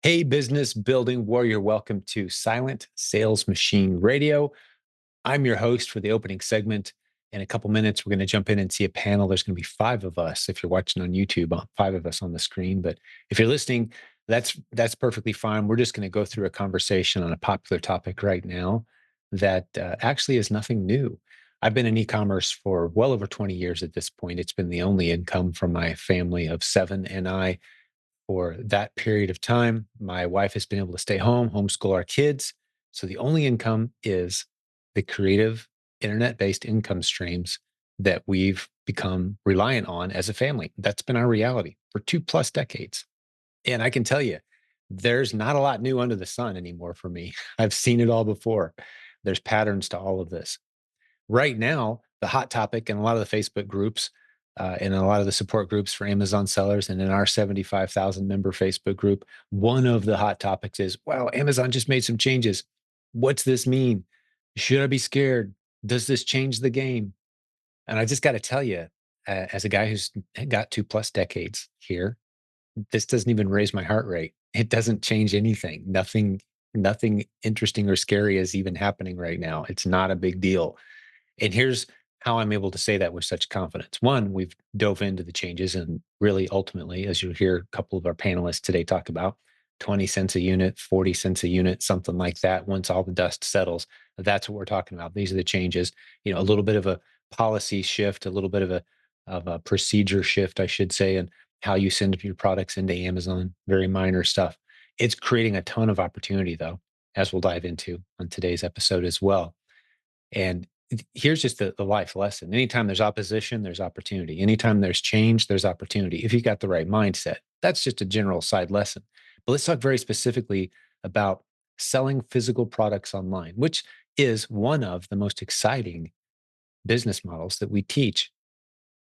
Hey, business building warrior, welcome to Silent Sales Machine Radio. I'm your host for the opening segment. In a couple minutes, we're going to jump in and see a panel. There's going to be five of us. If you're watching on YouTube, five of us on the screen. But if you're listening, that's perfectly fine. We're just going to go through a conversation on a popular topic right now that actually is nothing new. I've been in e-commerce for well over 20 years at this point. It's been the only income from my family of seven, and I for that period of time. My wife has been able to stay home, homeschool our kids. So the only income is the creative internet based income streams that we've become reliant on as a family. That's been our reality for 2+ decades. And I can tell you, there's not a lot new under the sun anymore for me. I've seen it all before. There's patterns to all of this. Right now, the hot topic in a lot of the Facebook groups and a lot of the support groups for Amazon sellers, and in our 75,000 member Facebook group, one of the hot topics is, wow, Amazon just made some changes. What's this mean? Should I be scared? Does this change the game? And I just got to tell you, as a guy who's got 2+ decades here, this doesn't even raise my heart rate. It doesn't change anything. Nothing interesting or scary is even happening right now. It's not a big deal. And here's how I'm able to say that with such confidence. One, we've dove into the changes and really ultimately, as you'll hear a couple of our panelists today talk about, 20 cents a unit, 40 cents a unit, something like that. Once all the dust settles, that's what we're talking about. These are the changes. A little bit of a policy shift, a little bit of a procedure shift, I should say, and how you send your products into Amazon. Very minor stuff. It's creating a ton of opportunity, though, as we'll dive into on today's episode as well. And here's just the life lesson. Anytime there's opposition, there's opportunity. Anytime there's change, there's opportunity. If you've got the right mindset, that's just a general side lesson. But let's talk very specifically about selling physical products online, which is one of the most exciting business models that we teach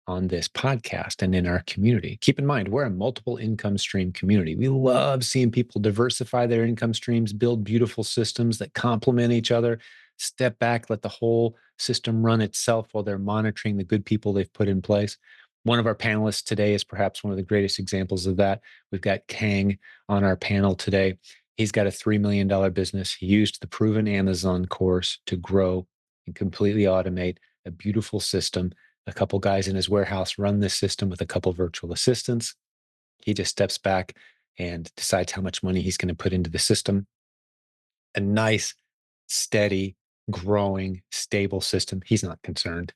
on this podcast and in our community. Keep in mind, we're a multiple income stream community. We love seeing people diversify their income streams, build beautiful systems that complement each other, step back, let the whole system run itself while they're monitoring the good people they've put in place. One of our panelists today is perhaps one of the greatest examples of that. We've got Kang on our panel today. He's got a $3 million business. He used the proven Amazon course to grow and completely automate a beautiful system. A couple guys in his warehouse run this system with a couple virtual assistants. He just steps back and decides how much money he's going to put into the system. A nice, steady, growing, stable system. He's not concerned.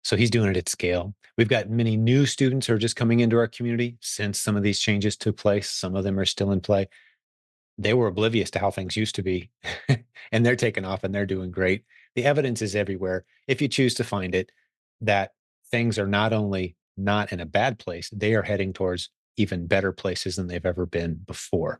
So he's doing it at scale. We've got many new students who are just coming into our community since some of these changes took place. Some of them are still in play. They were oblivious to how things used to be, and they're taking off and they're doing great. The evidence is everywhere, if you choose to find it, that things are not only not in a bad place, they are heading towards even better places than they've ever been before,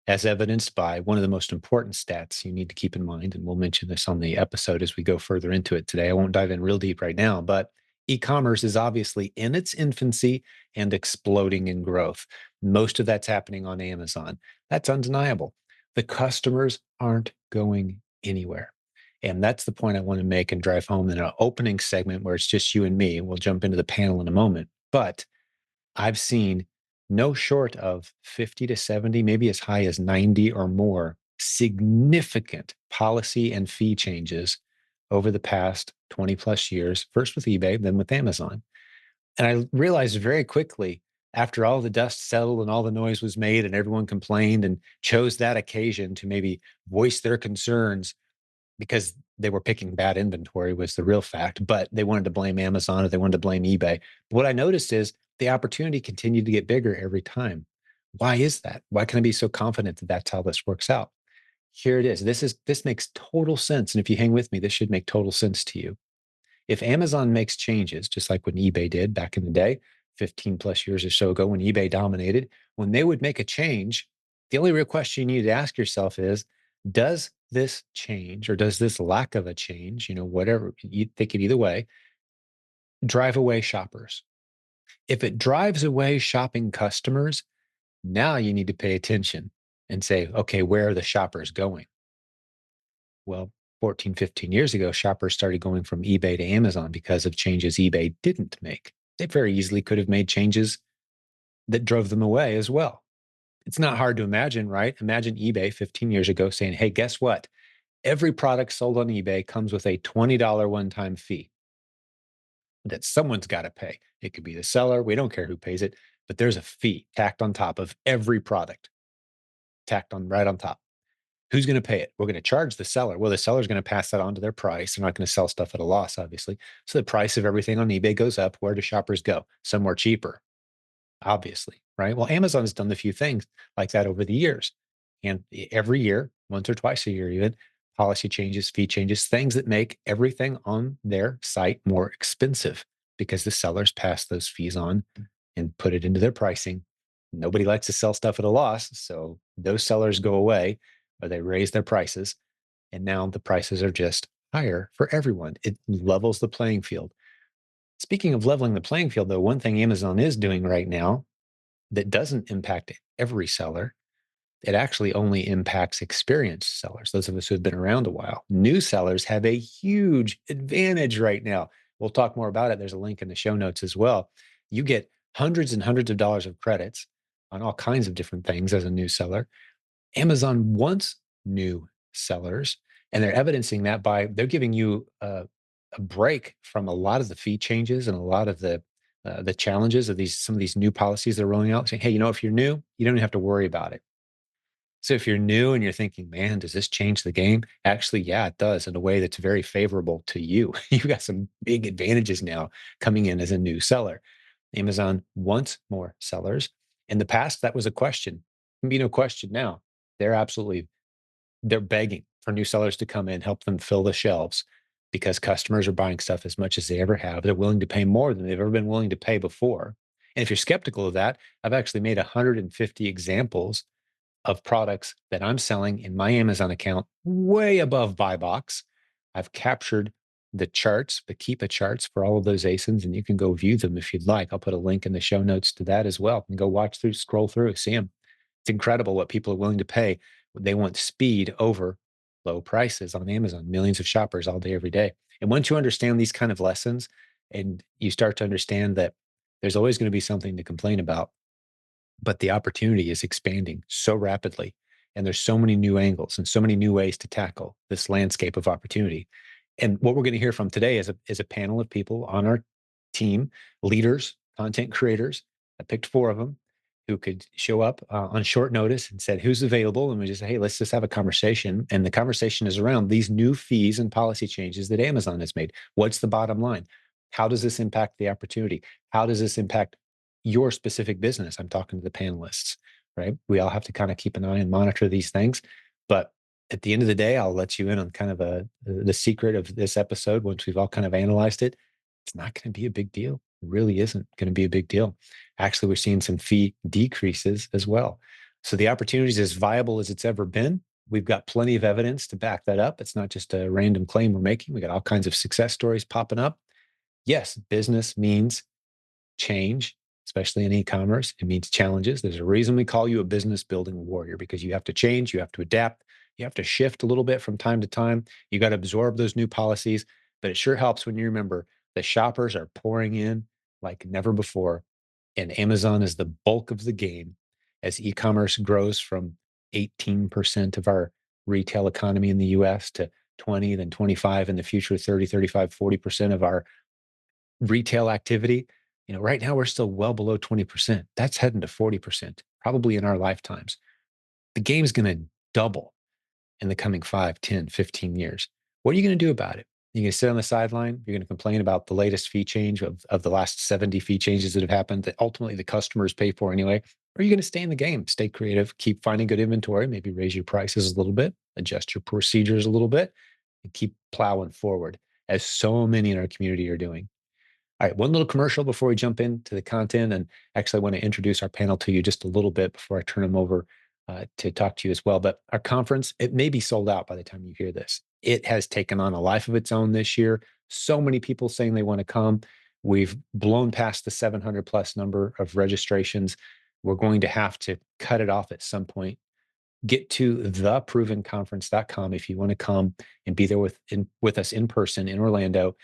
as evidenced by one of the most important stats you need to keep in mind. And we'll mention this on the episode as we go further into it today. I won't dive in real deep right now, but e-commerce is obviously in its infancy and exploding in growth. Most of that's happening on Amazon. That's undeniable. The customers aren't going anywhere. And that's the point I want to make and drive home in an opening segment where it's just you and me. We'll jump into the panel in a moment. But I've seen no short of 50 to 70, maybe as high as 90 or more significant policy and fee changes over the past 20+ years, first with eBay, then with Amazon. And I realized very quickly after all the dust settled and all the noise was made and everyone complained and chose that occasion to maybe voice their concerns because they were picking bad inventory was the real fact, but they wanted to blame Amazon or they wanted to blame eBay. But what I noticed is the opportunity continued to get bigger every time. Why is that? Why can I be so confident that that's how this works out? Here it is. This makes total sense. And if you hang with me, this should make total sense to you. If Amazon makes changes, just like when eBay did back in the day, 15+ years or so ago when eBay dominated, when they would make a change, the only real question you need to ask yourself is, does this change or does this lack of a change, whatever, you think it either way, drive away shoppers? If it drives away shopping customers, now you need to pay attention and say, okay, where are the shoppers going? Well, 14, 15 years ago, shoppers started going from eBay to Amazon because of changes eBay didn't make. They very easily could have made changes that drove them away as well. It's not hard to imagine, right? Imagine eBay 15 years ago saying, hey, guess what? Every product sold on eBay comes with a $20 one time fee that someone's got to pay. It could be the seller. We don't care who pays it, but there's a fee tacked on top of every product, tacked on right on top. Who's going to pay it? We're going to charge the seller. Well, the seller's going to pass that on to their price. They're not going to sell stuff at a loss, obviously. So the price of everything on eBay goes up. Where do shoppers go? Somewhere cheaper, obviously, right? Well, Amazon's done a few things like that over the years. And every year, once or twice a year, even policy changes, fee changes, things that make everything on their site more expensive because the sellers pass those fees on and put it into their pricing. Nobody likes to sell stuff at a loss. So those sellers go away or they raise their prices. And now the prices are just higher for everyone. It levels the playing field. Speaking of leveling the playing field, though, one thing Amazon is doing right now that doesn't impact every seller, it actually only impacts experienced sellers, those of us who have been around a while. New sellers have a huge advantage right now. We'll talk more about it. There's a link in the show notes as well. You get hundreds and hundreds of dollars of credits on all kinds of different things as a new seller. Amazon wants new sellers, and they're evidencing that by they're giving you a break from a lot of the fee changes and a lot of the challenges of these some of these new policies they're rolling out. Saying, hey, if you're new, you don't even have to worry about it. So if you're new and you're thinking, man, does this change the game? Actually, yeah, it does in a way that's very favorable to you. You've got some big advantages now coming in as a new seller. Amazon wants more sellers. In the past, that was a question. Can be no question now. They're absolutely they're begging for new sellers to come in, help them fill the shelves because customers are buying stuff as much as they ever have. They're willing to pay more than they've ever been willing to pay before. And if you're skeptical of that, I've actually made 150 examples of products that I'm selling in my Amazon account way above buy box. I've captured the charts, the Keepa charts for all of those ASINs, and you can go view them if you'd like. I'll put a link in the show notes to that as well. And go watch through, scroll through, see them. It's incredible what people are willing to pay. They want speed over low prices on Amazon, millions of shoppers all day, every day. And once you understand these kind of lessons and you start to understand that there's always going to be something to complain about, but the opportunity is expanding so rapidly. And there's so many new angles and so many new ways to tackle this landscape of opportunity. And what we're going to hear from today is a panel of people on our team, leaders, content creators. I picked 4 of them who could show up on short notice and said, who's available? And we just say, hey, let's just have a conversation. And the conversation is around these new fees and policy changes that Amazon has made. What's the bottom line? How does this impact the opportunity? How does this impact your specific business? I'm talking to the panelists, right? We all have to kind of keep an eye and monitor these things. But at the end of the day, I'll let you in on kind of the secret of this episode. Once we've all kind of analyzed it, it's not going to be a big deal. It really isn't going to be a big deal. Actually, we're seeing some fee decreases as well. So the opportunity is as viable as it's ever been. We've got plenty of evidence to back that up. It's not just a random claim we're making. We got all kinds of success stories popping up. Yes, business means change, especially in e-commerce. It means challenges. There's a reason we call you a business building warrior, because you have to change, you have to adapt, you have to shift a little bit from time to time. You got to absorb those new policies, but it sure helps when you remember the shoppers are pouring in like never before. And Amazon is the bulk of the game as e-commerce grows from 18% of our retail economy in the US to 20, then 25 in the future, 30, 35, 40% of our retail activity. Right now we're still well below 20%. That's heading to 40%, probably in our lifetimes. The game's going to double in the coming 5, 10, 15 years. What are you going to do about it? You're going to sit on the sideline. You're going to complain about the latest fee change of the last 70 fee changes that have happened that ultimately the customers pay for anyway. Or are you going to stay in the game, stay creative, keep finding good inventory, maybe raise your prices a little bit, adjust your procedures a little bit, and keep plowing forward, as so many in our community are doing. All right, one little commercial before we jump into the content. And actually, I want to introduce our panel to you just a little bit before I turn them over to talk to you as well. But our conference, it may be sold out by the time you hear this. It has taken on a life of its own this year. So many people saying they want to come. We've blown past the 700 plus number of registrations. We're going to have to cut it off at some point. Get to theprovenconference.com if you want to come and be there with us in person in Orlando.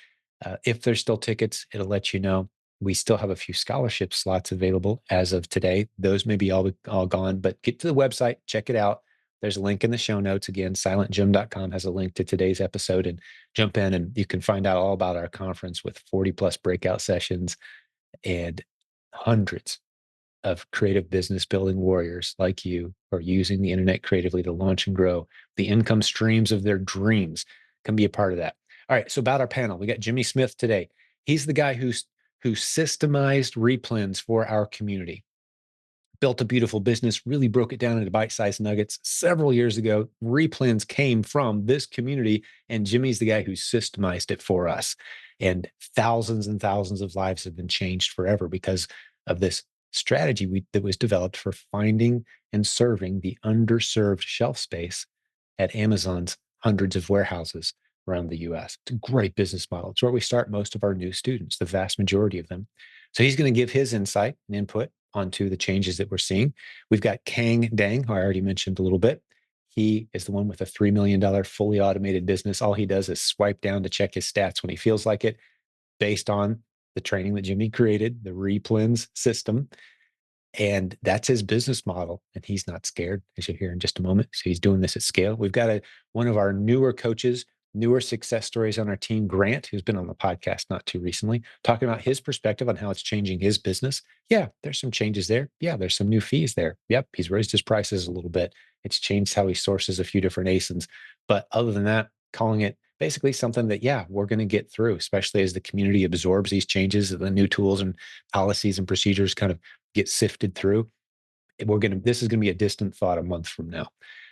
If there's still tickets, it'll let you know. We still have a few scholarship slots available as of today. Those may be all gone, but get to the website, check it out. There's a link in the show notes. Again, silentjim.com has a link to today's episode, and jump in and you can find out all about our conference with 40 plus breakout sessions and hundreds of creative business building warriors like you who are using the internet creatively to launch and grow the income streams of their dreams. Can be a part of that. All right. So about our panel, we got Jimmy Smith today. He's the guy who systemized replens for our community, built a beautiful business, really broke it down into bite-sized nuggets several years ago. Replens came from this community, and Jimmy's the guy who systemized it for us. And thousands of lives have been changed forever because of this strategy that was developed for finding and serving the underserved shelf space at Amazon's hundreds of warehouses around the US. It's a great business model. It's where we start most of our new students, the vast majority of them. So he's going to give his insight and input onto the changes that we're seeing. We've got Kang Dang, who I already mentioned a little bit. He is the one with a $3 million fully automated business. All he does is swipe down to check his stats when he feels like it, based on the training that Jimmy created, the Replens system. And that's his business model. And he's not scared, as you'll hear in just a moment. So he's doing this at scale. We've got one of our newer coaches, newer success stories on our team, Grant, who's been on the podcast not too recently, talking about his perspective on how it's changing his business. Yeah, there's some changes there. Yeah, there's some new fees there. Yep, he's raised his prices a little bit. It's changed how he sources a few different ASINs. But other than that, calling it basically something that, yeah, we're going to get through, especially as the community absorbs these changes, the new tools and policies and procedures kind of get sifted through. This is going to be a distant thought a month from now.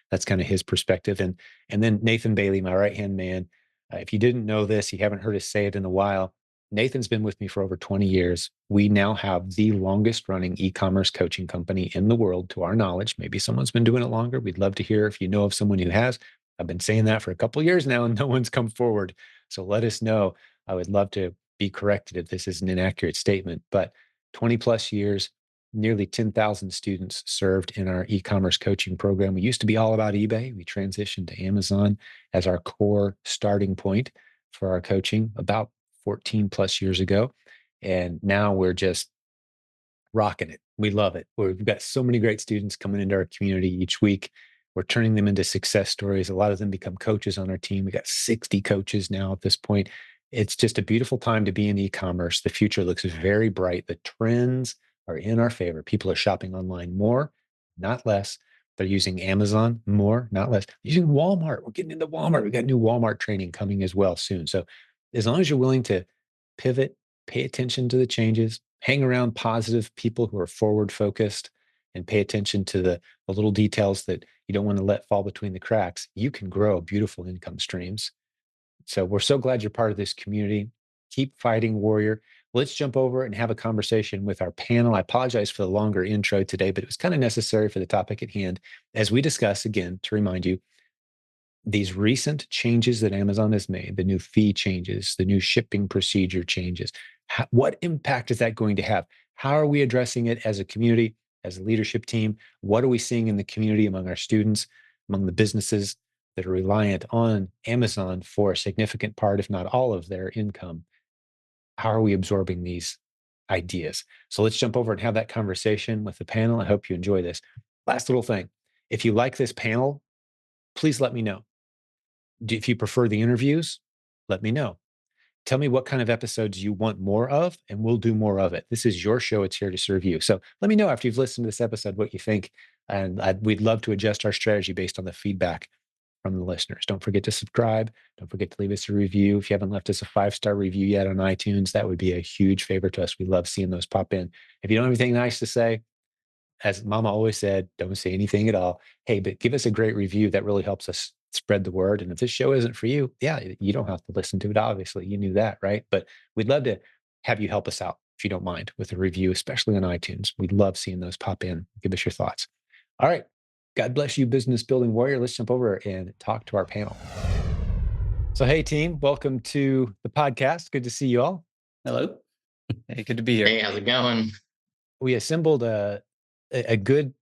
That's kind of his perspective. And then Nathan Bailey, my right hand man. If you didn't know this, you haven't heard us say it in a while. Nathan's been with me for over 20 years. We now have the longest running e-commerce coaching company in the world, to our knowledge. Maybe someone's been doing it longer. We'd love to hear if you know of someone who has. I've been saying that for a couple of years now, and no one's come forward. So let us know. I would love to be corrected if this is an inaccurate statement. But 20 plus years, nearly 10,000 students served in our e-commerce coaching program. We used to be all about eBay. We transitioned to Amazon as our core starting point for our coaching about 14 plus years ago. And now we're just rocking it. We love it. We've got so many great students coming into our community each week. We're turning them into success stories. A lot of them become coaches on our team. We got 60 coaches now at this point. It's just a beautiful time to be in e-commerce. The future looks very bright. The trends are in our favor. People are shopping online more, not less. They're using Amazon more, not less. They're using Walmart. We're getting into Walmart. We've got new Walmart training coming as well soon. So as long as you're willing to pivot, pay attention to the changes, hang around positive people who are forward focused, and pay attention to the little details that you don't want to let fall between the cracks, you can grow beautiful income streams. So we're so glad you're part of this community. Keep fighting, warrior. Let's jump over and have a conversation with our panel. I apologize for the longer intro today, but it was kind of necessary for the topic at hand. As we discuss, again, to remind you, these recent changes that Amazon has made, the new fee changes, the new shipping procedure changes, what impact is that going to have? How are we addressing it as a community, as a leadership team? What are we seeing in the community among our students, among the businesses that are reliant on Amazon for a significant part, if not all of their income? How are we absorbing these ideas? So let's jump over and have that conversation with the panel. I hope you enjoy this. Last little thing. If you like this panel, please let me know. If you prefer the interviews, let me know. Tell me what kind of episodes you want more of, and we'll do more of it. This is your show. It's here to serve you. So let me know after you've listened to this episode what you think. And we'd love to adjust our strategy based on the feedback from the listeners. Don't forget to subscribe. Don't forget to leave us a review. If you haven't left us a 5-star review yet on iTunes, that would be a huge favor to us. We love seeing those pop in. If you don't have anything nice to say, as Mama always said, don't say anything at all. Hey, but give us a great review. That really helps us spread the word. And if this show isn't for you, yeah, you don't have to listen to it. Obviously, you knew that, right? But we'd love to have you help us out if you don't mind with a review, especially on iTunes. We'd love seeing those pop in. Give us your thoughts. All right. God bless you, business building warrior. Let's jump over and talk to our panel. So, hey, team, welcome to the podcast. Good to see you all. Hello. Hey, good to be here. Hey, how's it going? We assembled a good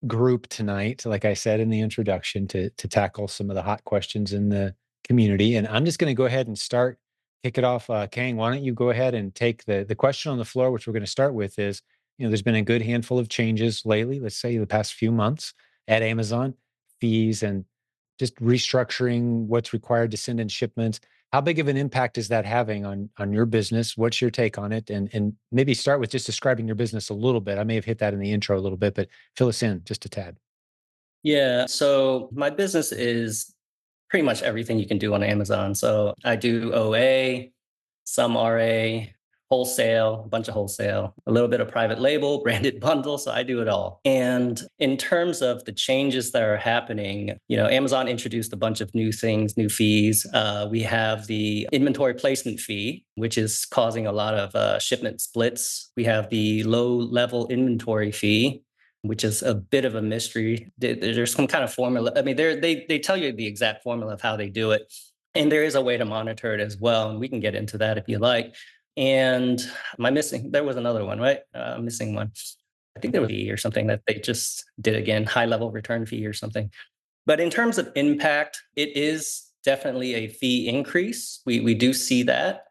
group tonight, like I said in the introduction, to tackle some of the hot questions in the community. And I'm just going to go ahead and start kick it off. Kang, why don't you go ahead and take the question on the floor, which we're going to start with is, there's been a good handful of changes lately, let's say the past few months at Amazon, fees and just restructuring what's required to send in shipments. How big of an impact is that having on your business? What's your take on it? And maybe start with just describing your business a little bit. I may have hit that in the intro a little bit, but fill us in just a tad. Yeah. So my business is pretty much everything you can do on Amazon. So I do OA, some RA, wholesale, a bunch of wholesale, a little bit of private label, branded bundle. So I do it all. And in terms of the changes that are happening, Amazon introduced a bunch of new things, new fees. We have the inventory placement fee, which is causing a lot of shipment splits. We have the low level inventory fee, which is a bit of a mystery. There's some kind of formula. I mean, they tell you the exact formula of how they do it. And there is a way to monitor it as well. And we can get into that if you like. And am I missing? There was another one, right? Missing one. I think there was a fee or something that they just did again, high level return fee or something. But in terms of impact, it is definitely a fee increase. We do see that,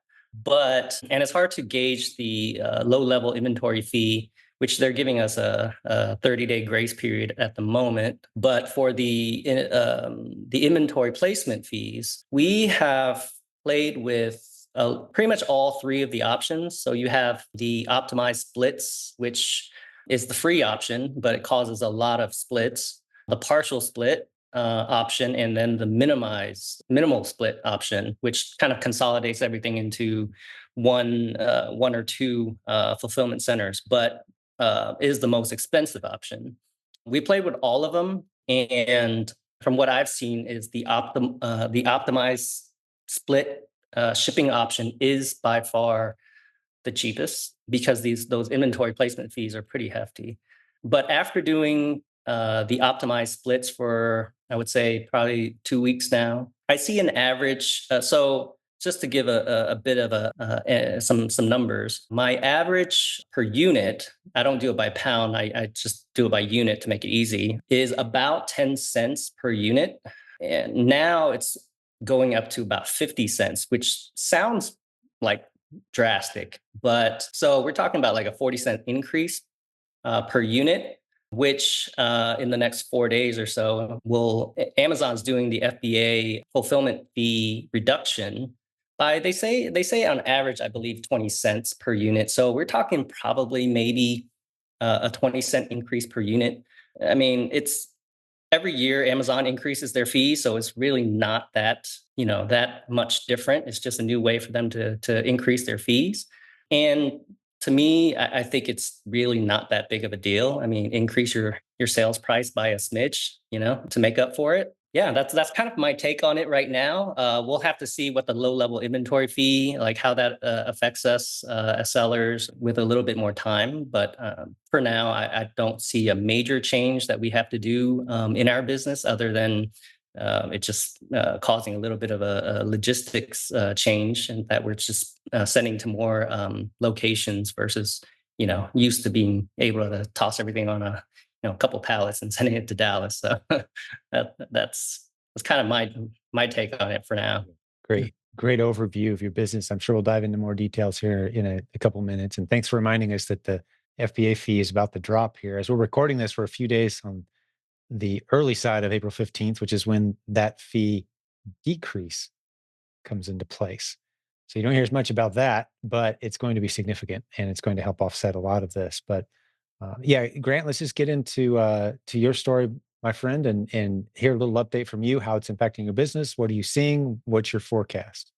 and it's hard to gauge the low level inventory fee, which they're giving us a 30-day grace period at the moment. But for the inventory placement fees, we have played with pretty much all three of the options. So you have the optimized splits, which is the free option, but it causes a lot of splits. The partial split option, and then the minimal split option, which kind of consolidates everything into one or two fulfillment centers, but is the most expensive option. We played with all of them, and from what I've seen, is the optimized split shipping option is by far the cheapest because those inventory placement fees are pretty hefty. But after doing the optimized splits for, I would say, probably 2 weeks now, I see an average. So just to give a bit of some numbers, my average per unit, I don't do it by pound, I just do it by unit to make it easy, is about 10 cents per unit. And now it's going up to about 50 cents, which sounds like drastic. But so we're talking about like a 40-cent increase per unit, which in the next 4 days or so, Amazon's doing the FBA fulfillment fee reduction by, they say on average, I believe 20 cents per unit. So we're talking probably maybe a 20-cent increase per unit. I mean, it's every year Amazon increases their fees, so it's really not that much different. It's just a new way for them to increase their fees. And to me, I think it's really not that big of a deal. I mean, increase your sales price by a smidge, to make up for it. Yeah, that's kind of my take on it right now. We'll have to see what the low level inventory fee, like how that affects us as sellers with a little bit more time. But for now, I don't see a major change that we have to do in our business other than it's just causing a little bit of a logistics change, and that we're just sending to more locations versus used to being able to toss everything on a couple pallets and sending it to Dallas. So that's kind of my take on it for now. Yeah. Great overview of your business. I'm sure we'll dive into more details here in a couple minutes. And thanks for reminding us that the FBA fee is about to drop here. As we're recording this for a few days on the early side of April 15th, which is when that fee decrease comes into place. So you don't hear as much about that, but it's going to be significant and it's going to help offset a lot of this. But yeah, Grant, let's just get into to your story, my friend, and hear a little update from you, how it's impacting your business. What are you seeing? What's your forecast?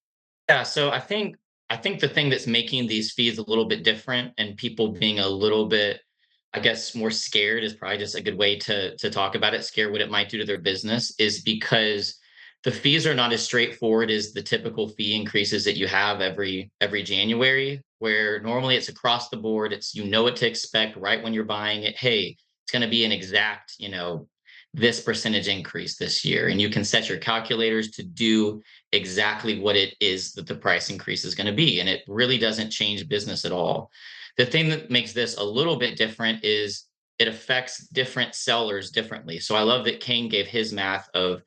Yeah, so I think the thing that's making these fees a little bit different and people being a little bit, I guess, more scared is probably just a good way to talk about it, scare what it might do to their business, is because the fees are not as straightforward as the typical fee increases that you have every January, where normally it's across the board, it's what to expect right when you're buying it. Hey, it's going to be an exact, this percentage increase this year. And you can set your calculators to do exactly what it is that the price increase is going to be. And it really doesn't change business at all. The thing that makes this a little bit different is it affects different sellers differently. So I love that Kane gave his math of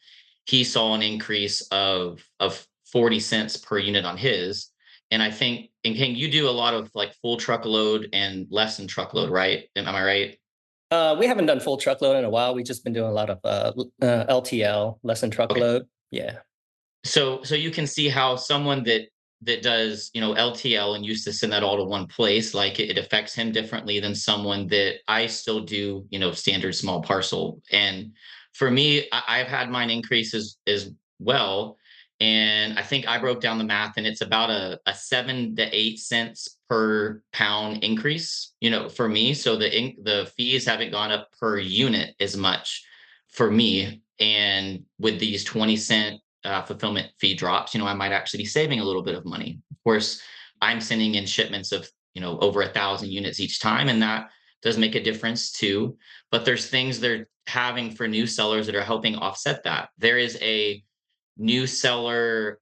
he saw an increase of 40 cents per unit on his. And I think, and King, you do a lot of like full truckload and less than truckload, right? Am I right? We haven't done full truckload in a while. We've just been doing a lot of LTL, less than Okay. truckload. Yeah. So you can see how someone that does, LTL and used to send that all to one place, like it affects him differently than someone that I still do, standard small parcel. And for me, I've had mine increase as well. And I think I broke down the math, and it's about a 7 to 8 cents per pound increase, for me. So the fees haven't gone up per unit as much for me. And with these 20 cent fulfillment fee drops, I might actually be saving a little bit of money. Of course, I'm sending in shipments of, over 1,000 units each time, and that does make a difference too. But there's things they're having for new sellers that are helping offset that. There is a new seller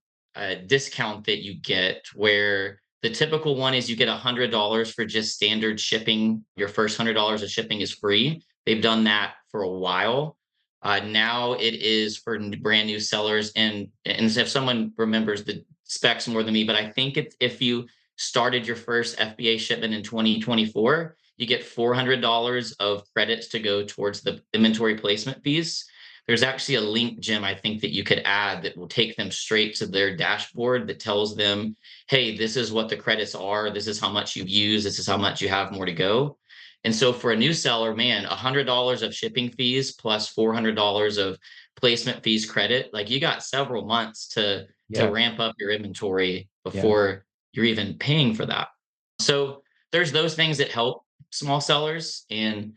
discount that you get where the typical one is you get $100 for just standard shipping. Your first $100 of shipping is free. They've done that for a while. Now it is for brand new sellers, and if someone remembers the specs more than me, but I think it's if you started your first FBA shipment in 2024, you get $400 of credits to go towards the inventory placement fees. There's actually a link, Jim, I think that you could add that will take them straight to their dashboard that tells them, hey, this is what the credits are. This is how much you've used. This is how much you have more to go. And so for a new seller, man, $100 of shipping fees plus $400 of placement fees credit, like you got several months to Yeah. ramp up your inventory Yeah. before you're even paying for that. So there's those things that help small sellers and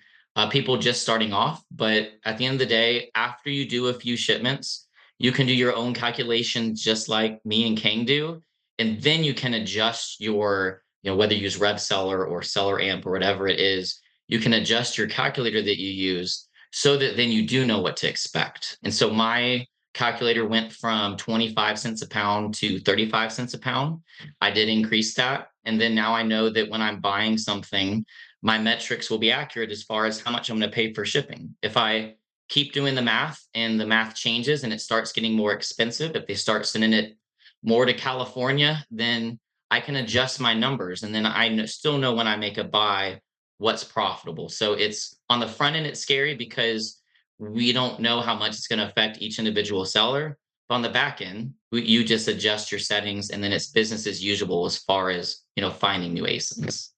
people just starting off. But at the end of the day, after you do a few shipments, you can do your own calculations just like me and Kang do. And then you can adjust your, whether you use Seller or Seller Amp or whatever it is, you can adjust your calculator that you use so that then you do know what to expect. And so my calculator went from 25 cents a pound to 35 cents a pound. I did increase that. And then now I know that when I'm buying something, my metrics will be accurate as far as how much I'm going to pay for shipping. If I keep doing the math and the math changes and it starts getting more expensive, if they start sending it more to California, then I can adjust my numbers. And then still know when I make a buy what's profitable. So it's on the front end, it's scary because we don't know how much it's going to affect each individual seller. But on the back end, you just adjust your settings and then it's business as usual as far as, finding new ASINs.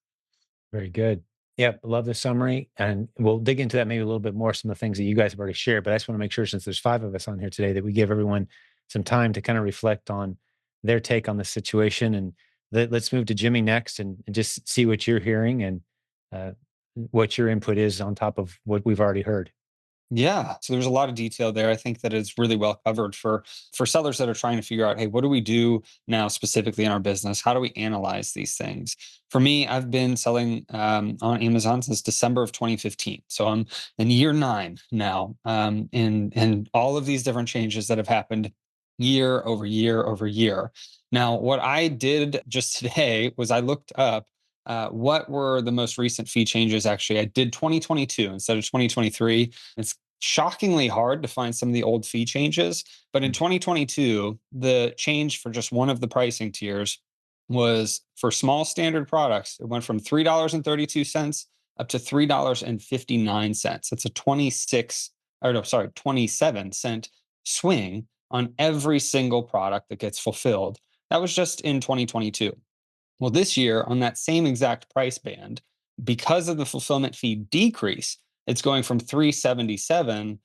Very good. Yep, love the summary, and we'll dig into that maybe a little bit more. Some of the things that you guys have already shared, but I just want to make sure, since there's five of us on here today, that we give everyone some time to kind of reflect on their take on the situation. And let's move to Jimmy next, and just see what you're hearing and uh, what your input is on top of what we've already heard. Yeah, so there's a lot of detail there. I think that it's really well covered for sellers that are trying to figure out, hey, what do we do now specifically in our business? How do we analyze these things? For me, I've been selling on Amazon since December of 2015, so I'm in year 9 now, and all of these different changes that have happened year over year over year. Now, what I did just today was I looked up what were the most recent fee changes. Actually, I did 2022 instead of 2023. It's shockingly hard to find some of the old fee changes, but in 2022, the change for just one of the pricing tiers was for small standard products. It went from $3.32 up to $3.59. That's a 26, or no, sorry, 27-cent swing on every single product that gets fulfilled. That was just in 2022. Well, this year, on that same exact price band, because of the fulfillment fee decrease, it's going from 377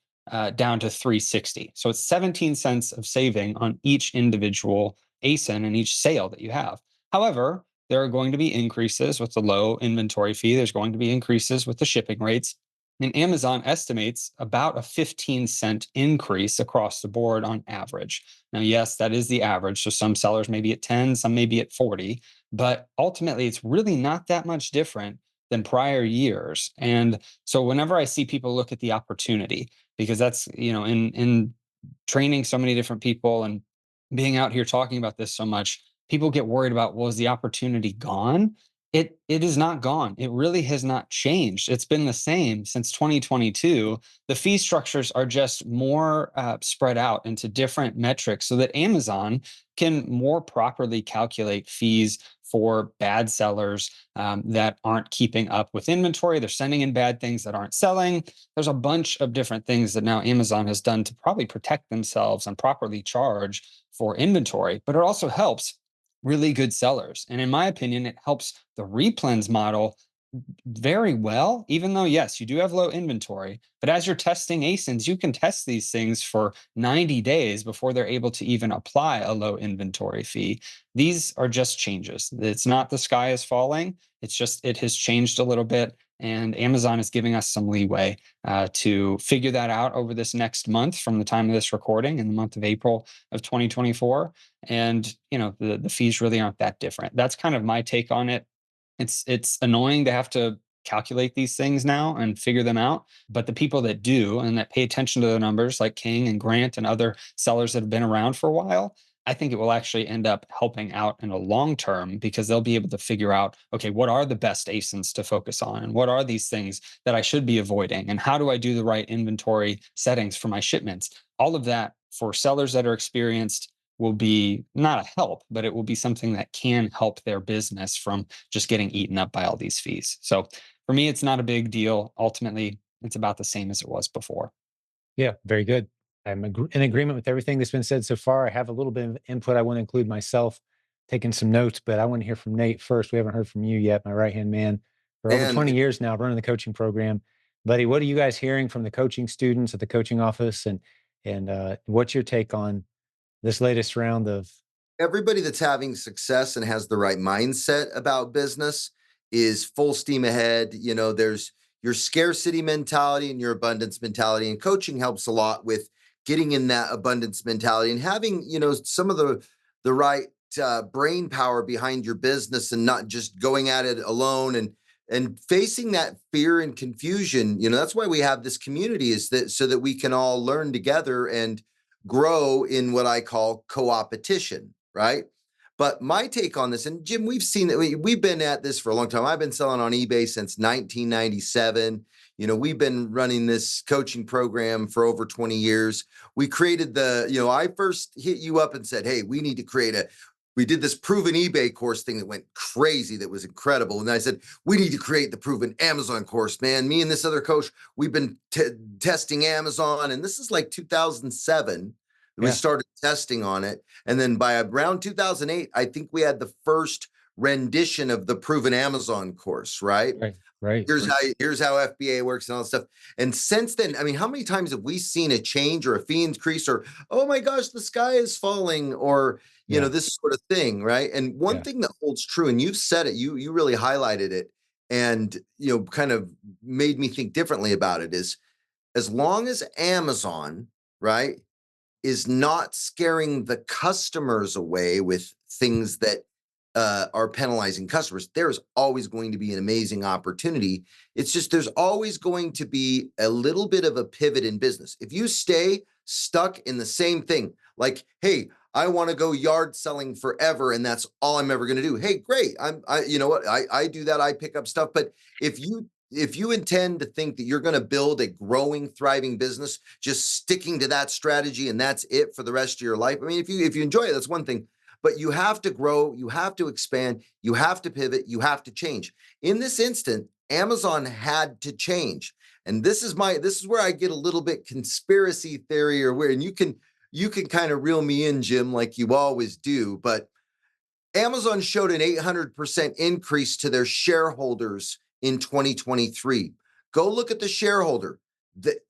down to 360. So it's 17 cents of saving on each individual ASIN and each sale that you have. However, there are going to be increases with the low inventory fee. There's going to be increases with the shipping rates. And Amazon estimates about a 15-cent increase across the board on average. Now, yes, that is the average. So some sellers may be at 10, some may be at 40. But ultimately, it's really not that much different than prior years. And so whenever I see people look at the opportunity, because that's, in training so many different people and being out here talking about this so much, people get worried about, well, is the opportunity gone? It is not gone. It really has not changed. It's been the same since 2022. The fee structures are just more spread out into different metrics so that Amazon can more properly calculate fees for bad sellers that aren't keeping up with inventory. They're sending in bad things that aren't selling. There's a bunch of different things that now Amazon has done to probably protect themselves and properly charge for inventory, but it also helps really good sellers. And in my opinion, it helps the replens model very well, even though, yes, you do have low inventory. But as you're testing ASINs, you can test these things for 90 days before they're able to even apply a low inventory fee. These are just changes. It's not the sky is falling. It's just it has changed a little bit. And Amazon is giving us some leeway to figure that out over this next month from the time of this recording in the month of April of 2024. And, the fees really aren't that different. That's kind of my take on it. It's annoying to have to calculate these things now and figure them out, but the people that do and that pay attention to the numbers, like King and Grant and other sellers that have been around for a while, I think it will actually end up helping out in a long term because they'll be able to figure out, okay, what are the best ASINs to focus on, and what are these things that I should be avoiding, and how do I do the right inventory settings for my shipments? All of that for sellers that are experienced will be not a help, but it will be something that can help their business from just getting eaten up by all these fees. So for me, it's not a big deal. Ultimately, it's about the same as it was before. Yeah, very good. I'm in agreement with everything that's been said so far. I have a little bit of input I want to include myself, taking some notes, but I want to hear from Nate first. We haven't heard from you yet, my right hand man. For over 20 And years now, running the coaching program. Buddy, what are you guys hearing from the coaching students at the coaching office? And what's your take on this latest round of? everybody that's having success and has the right mindset about business is full steam ahead. There's your scarcity mentality and your abundance mentality, and coaching helps a lot with getting in that abundance mentality and having, some of the right brain power behind your business and not just going at it alone and facing that fear and confusion. That's why we have this community, is that so that we can all learn together and grow in what I call co-opetition, right? But my take on this, and Jim, we've seen that we've been at this for a long time. I've been selling on eBay since 1997. We've been running this coaching program for over 20 years. We created I first hit you up and said, hey, we did this proven eBay course thing that went crazy, that was incredible. And I said, we need to create the proven Amazon course, man. Me and this other coach, we've been testing Amazon. And this is like 2007. We started testing on it. And then by around 2008, I think we had the first rendition of the proven Amazon course, right? Right. Here's how FBA works and all that stuff. And since then, I mean, how many times have we seen a change or a fee increase, or, oh my gosh, the sky is falling, or, this sort of thing, right? And one thing that holds true, and you've said it, you really highlighted it, and, kind of made me think differently about it, is as long as Amazon, right, is not scaring the customers away with things that are penalizing customers, there's always going to be an amazing opportunity. It's just there's always going to be a little bit of a pivot in business. If you stay stuck in the same thing, like, hey, I want to go yard selling forever, and that's all I'm ever going to do. Hey, great. I do that. I pick up stuff. But if you intend to think that you're going to build a growing, thriving business, just sticking to that strategy and that's it for the rest of your life. I mean, if you enjoy it, that's one thing. But you have to grow, you have to expand, you have to pivot, you have to change. In this instant, Amazon had to change. And this is where I get a little bit conspiracy theory, or where, and you can kind of reel me in, Jim, like you always do. But Amazon showed an 800% increase to their shareholders in 2023. Go look at the shareholder,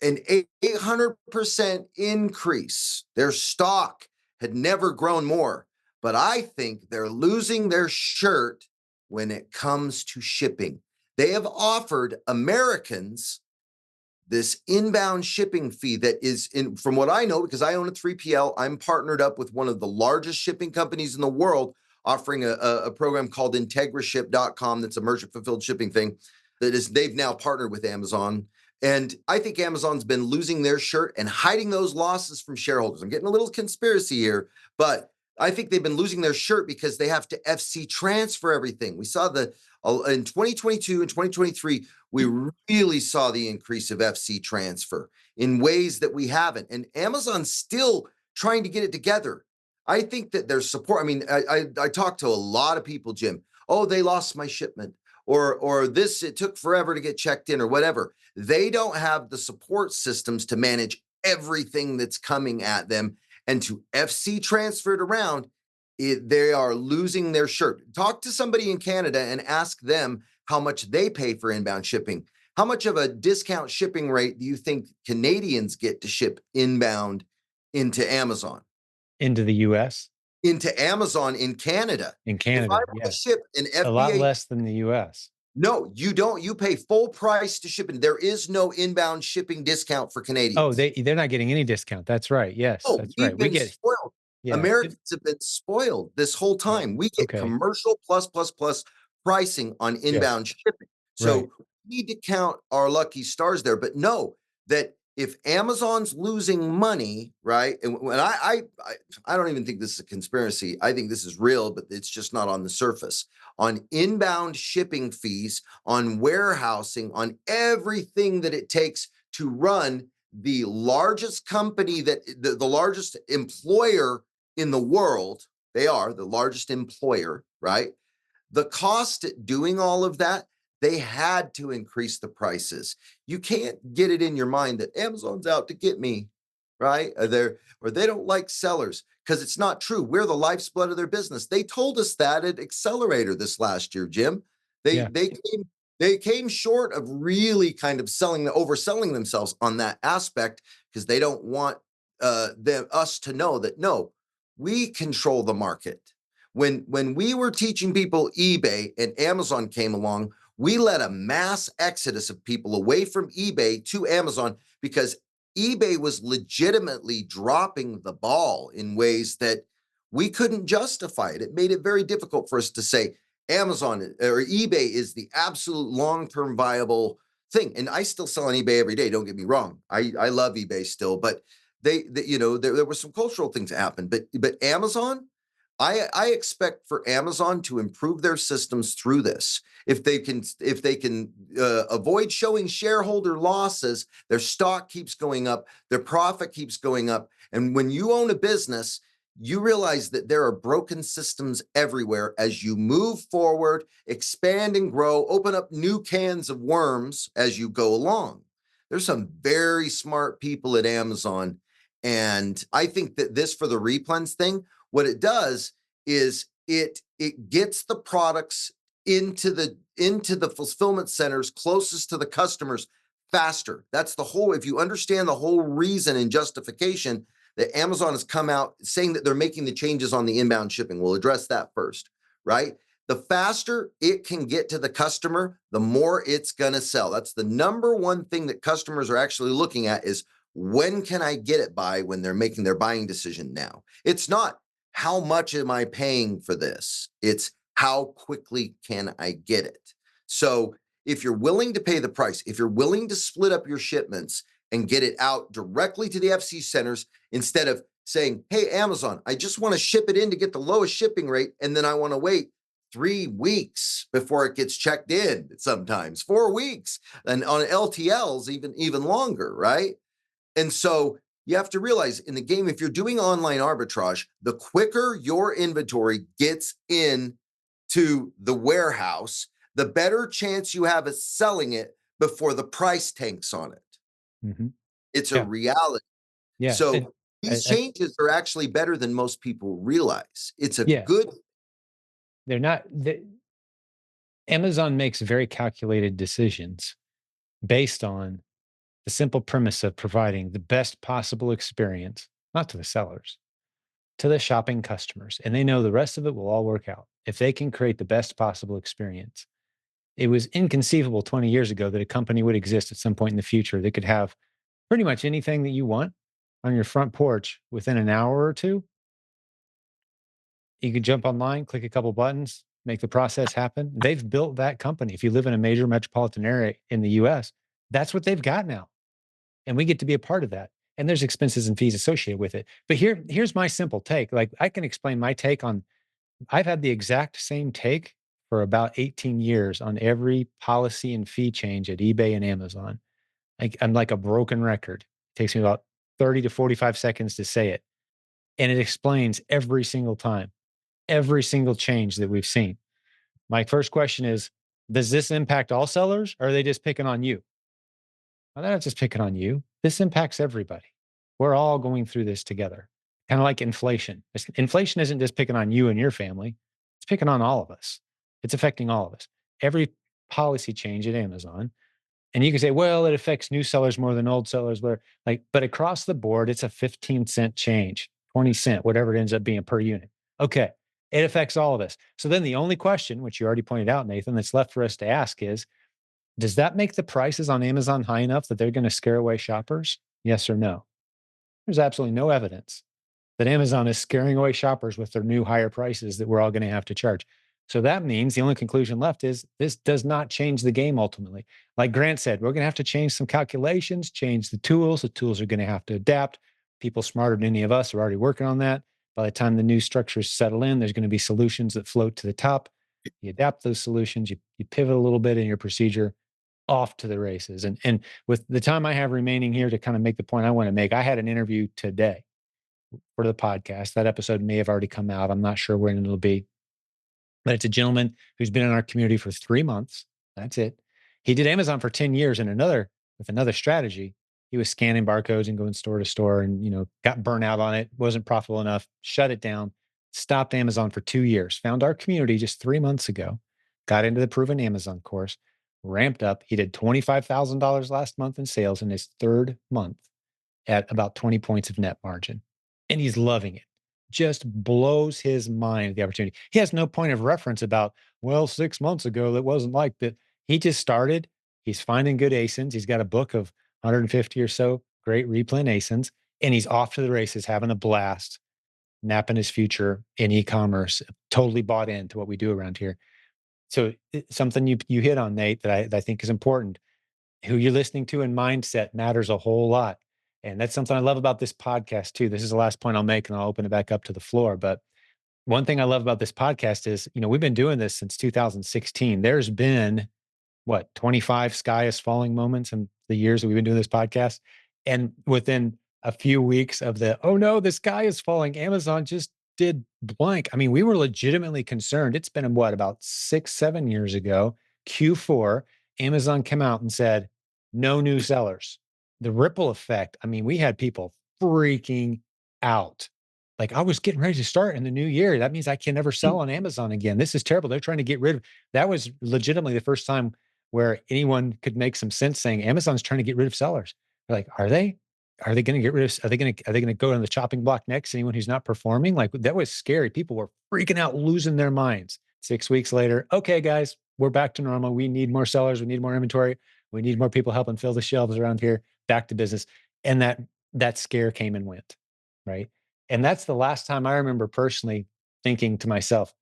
an 800% increase. Their stock had never grown more. But I think they're losing their shirt when it comes to shipping. They have offered Americans this inbound shipping fee that is, from what I know, because I own a 3PL, I'm partnered up with one of the largest shipping companies in the world, offering a program called integraship.com. That's a merchant fulfilled shipping thing they've now partnered with Amazon. And I think Amazon's been losing their shirt and hiding those losses from shareholders. I'm getting a little conspiracy here, but I think they've been losing their shirt because they have to FC transfer everything. We saw In 2022 and 2023, we really saw the increase of FC transfer in ways that we haven't. And Amazon's still trying to get it together. I think that there's support. I mean, I talked to a lot of people, Jim. Oh, they lost my shipment, or this, it took forever to get checked in, or whatever. They don't have the support systems to manage everything that's coming at them, and to FC transfer it around. They are losing their shirt. Talk to somebody in Canada and ask them how much they pay for inbound shipping. How much of a discount shipping rate do you think Canadians get to ship inbound into Amazon? Into the US? Into Amazon in Canada. In If Canada, I want to yes. ship an A lot FBA, less than the US. no, you don't. You pay full price to ship, and there is no inbound shipping discount for Canadians. Oh, they're not getting any discount. That's right. Yes, Oh, that's we've right. We been get spoiled. yeah. Americans have been spoiled this whole Yeah. time. We get Okay. commercial plus pricing on inbound shipping. So Right. we need to count our lucky stars there, but know that if Amazon's losing money, right? And when I don't even think this is a conspiracy. I think this is real, but it's just not on the surface. On inbound shipping fees, on warehousing, on everything that it takes to run the largest company, that the largest employer in the world. They are the largest employer, right? The cost at doing all of that, they had to increase the prices. You can't get it in your mind that Amazon's out to get me, right? Or they don't like sellers, because it's not true. We're the lifeblood of their business. They told us that at Accelerator this last year, Jim. They Yeah. they came short of really kind of overselling themselves on that aspect, because they don't want us to know that, no, we control the market. When we were teaching people eBay and Amazon came along, we led a mass exodus of people away from eBay to Amazon, because eBay was legitimately dropping the ball in ways that we couldn't justify it. It made it very difficult for us to say Amazon or eBay is the absolute long-term viable thing. And I still sell on eBay every day. Don't get me wrong. I love eBay still, but there were some cultural things that happened. But Amazon, I expect for Amazon to improve their systems through this. If they can avoid showing shareholder losses, their stock keeps going up, their profit keeps going up. And when you own a business, you realize that there are broken systems everywhere. As you move forward, expand and grow, open up new cans of worms as you go along. There's some very smart people at Amazon. And I think that this, for the replens thing, what it does is it gets the products into the fulfillment centers closest to the customers faster. That's the whole, if you understand the whole reason and justification that Amazon has come out saying that they're making the changes on the inbound shipping. We'll address that first, right? The faster it can get to the customer, the more it's going to sell. That's the number one thing that customers are actually looking at, is when can I get it by, when they're making their buying decision now. It's not how much am I paying for this? It's how quickly can I get it? So if you're willing to pay the price, if you're willing to split up your shipments and get it out directly to the FC centers, instead of saying, hey, Amazon, I just want to ship it in to get the lowest shipping rate, and then I want to wait 3 weeks before it gets checked in, sometimes 4 weeks, and on LTLs, even longer, right? And so you have to realize in the game, if you're doing online arbitrage, the quicker your inventory gets in to the warehouse, the better chance you have of selling it before the price tanks on it. Mm-hmm. It's a reality. Yeah. So these changes are actually better than most people realize. It's a good. They're not. Amazon makes very calculated decisions based on the simple premise of providing the best possible experience, not to the sellers, to the shopping customers. And they know the rest of it will all work out if they can create the best possible experience. It was inconceivable 20 years ago that a company would exist at some point in the future that could have pretty much anything that you want on your front porch within an hour or two. You could jump online, click a couple buttons, make the process happen. They've built that company. If you live in a major metropolitan area in the US, that's what they've got now. And we get to be a part of that. And there's expenses and fees associated with it. But here's my simple take. Like, I can explain my take on, I've had the exact same take for about 18 years on every policy and fee change at eBay and Amazon. I'm like a broken record. It takes me about 30 to 45 seconds to say it. And it explains every single time, every single change that we've seen. My first question is, does this impact all sellers or are they just picking on you? Well, they're not just picking on you. This impacts everybody. We're all going through this together. Kind of like inflation. Inflation isn't just picking on you and your family, it's picking on all of us. It's affecting all of us. Every policy change at Amazon. And you can say, well, it affects new sellers more than old sellers. But across the board, it's a 15-cent change, 20 cents, whatever it ends up being per unit. Okay. It affects all of us. So then the only question, which you already pointed out, Nathan, that's left for us to ask is, does that make the prices on Amazon high enough that they're going to scare away shoppers? Yes or no? There's absolutely no evidence that Amazon is scaring away shoppers with their new higher prices that we're all going to have to charge. So that means the only conclusion left is this does not change the game ultimately. Like Grant said, we're going to have to change some calculations, change the tools. The tools are going to have to adapt. People smarter than any of us are already working on that. By the time the new structures settle in, there's going to be solutions that float to the top. You adapt those solutions, you pivot a little bit in your procedure, off to the races. And with the time I have remaining here to kind of make the point I want to make, I had an interview today for the podcast. That episode may have already come out. I'm not sure when it'll be, but it's a gentleman who's been in our community for 3 months. That's it. He did Amazon for 10 years with another strategy. He was scanning barcodes and going store to store and, got burnt out on it, wasn't profitable enough, shut it down, stopped Amazon for 2 years, found our community just 3 months ago, got into the proven Amazon course, ramped up. He did $25,000 last month in sales in his third month at about 20 points of net margin. And he's loving it. Just blows his mind, the opportunity. He has no point of reference about, well, 6 months ago, that wasn't like that. He just started. He's finding good ASINs. He's got a book of 150 or so great replen ASINs, and he's off to the races, having a blast, napping his future in e-commerce, totally bought into what we do around here. So something you hit on, Nate, that I think is important. Who you're listening to and mindset matters a whole lot. And that's something I love about this podcast too. This is the last point I'll make and I'll open it back up to the floor. But one thing I love about this podcast is, we've been doing this since 2016. There's been 25 sky is falling moments in the years that we've been doing this podcast. And within a few weeks of oh no, the sky is falling, Amazon just did blank. I mean, we were legitimately concerned. It's been about 6, 7 years ago, Q4, Amazon came out and said, no new sellers. The ripple effect. I mean, we had people freaking out. Like, I was getting ready to start in the new year. That means I can never sell on Amazon again. This is terrible. They're trying to get rid of. That was legitimately the first time where anyone could make some sense saying Amazon's trying to get rid of sellers. They're like, are they? Are they going to get rid of? Are they going to go on the chopping block next? Anyone who's not performing? Like, that was scary. People were freaking out, losing their minds. 6 weeks later, okay, guys, we're back to normal. We need more sellers. We need more inventory. We need more people helping fill the shelves around here. Back to business. And that scare came and went, right? And that's the last time I remember personally thinking to myself,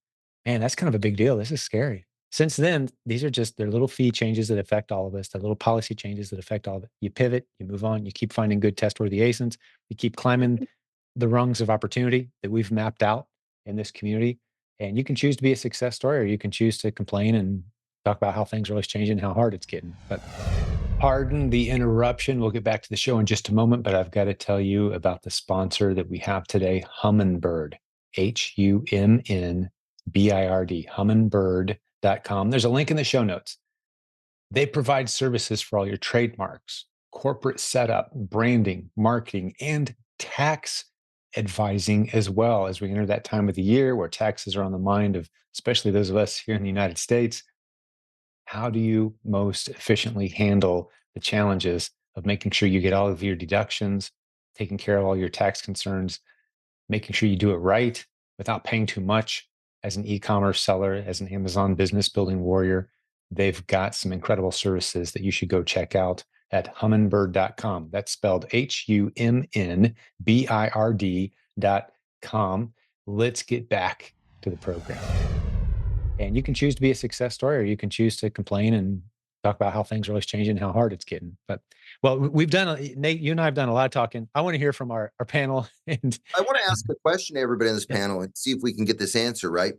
man, that's kind of a big deal. This is scary. Since then, they're little fee changes that affect all of us. They're little policy changes that affect all of it. You pivot, you move on, you keep finding good test-worthy ASINs, you keep climbing the rungs of opportunity that we've mapped out in this community. And you can choose to be a success story, or you can choose to complain and talk about how things are always changing, how hard it's getting. But pardon the interruption. We'll get back to the show in just a moment, but I've got to tell you about the sponsor that we have today, Humminbird, Humbird, humminbird.com. There's a link in the show notes. They provide services for all your trademarks, corporate setup, branding, marketing, and tax advising, as well as we enter that time of the year where taxes are on the mind of especially those of us here in the United States. How do you most efficiently handle the challenges of making sure you get all of your deductions, taking care of all your tax concerns, making sure you do it right without paying too much? As an e-commerce seller, as an Amazon business building warrior, they've got some incredible services that you should go check out at humminbird.com. That's spelled HUMNBIRD.com. Let's get back to the program. And you can choose to be a success story, or you can choose to complain and talk about how things are always changing, how hard it's getting. But, well, Nate, you and I have done a lot of talking. I want to hear from our panel. And I want to ask a question to everybody on this panel and see if we can get this answer right.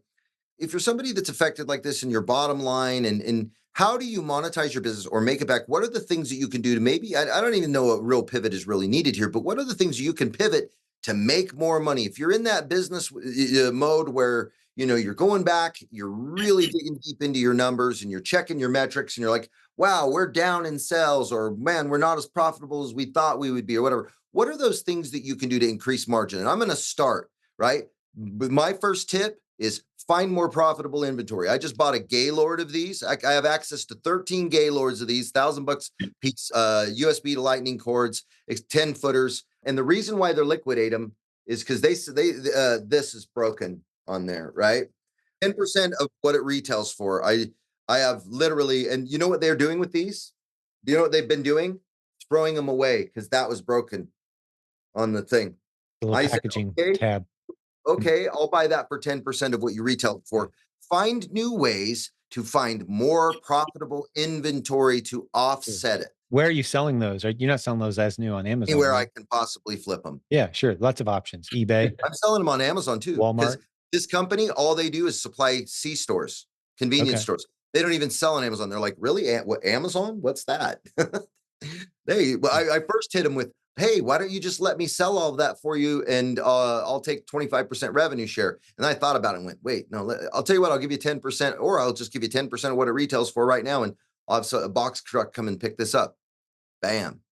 if you're somebody that's affected like this in your bottom line, and how do you monetize your business or make it back? What are the things that you can do to maybe, I don't even know a real pivot is really needed here, but what are the things you can pivot to make more money? If you're in that business mode where, you're going back, you're really digging deep into your numbers and you're checking your metrics and you're like, wow, we're down in sales, or man, we're not as profitable as we thought we would be, or whatever. What are those things that you can do to increase margin? And I'm going to start, right? But my first tip is find more profitable inventory. I just bought a Gaylord of these. I have access to 13 Gaylords of these, $1,000 piece, USB to lightning cords, 10 footers. And the reason why they're liquidate them is because this is broken on there, right? 10% of what it retails for. I have literally, and you know what they're doing with these? Do you know what they've been doing? Throwing them away because that was broken on the thing. The little I said, packaging okay, tab. okay, I'll buy that for 10% of what you retail it for. Find new ways to find more profitable inventory to offset it. Where are you selling those? You're not selling those as new on Amazon, Anywhere I right? can possibly flip them. Yeah, sure. Lots of options. eBay, I'm selling them on Amazon too, because Walmart. this company, all they do is supply C stores, convenience Okay. stores. They don't even sell on Amazon. They're like, really? What, Amazon? What's that? I first hit them with, hey, why don't you just let me sell all of that for you, and I'll take 25% revenue share. And I thought about it and went, wait, no, I'll tell you what, I'll give you 10%, or I'll just give you 10% of what it retails for right now, and I'll have a box truck come and pick this up. Bam.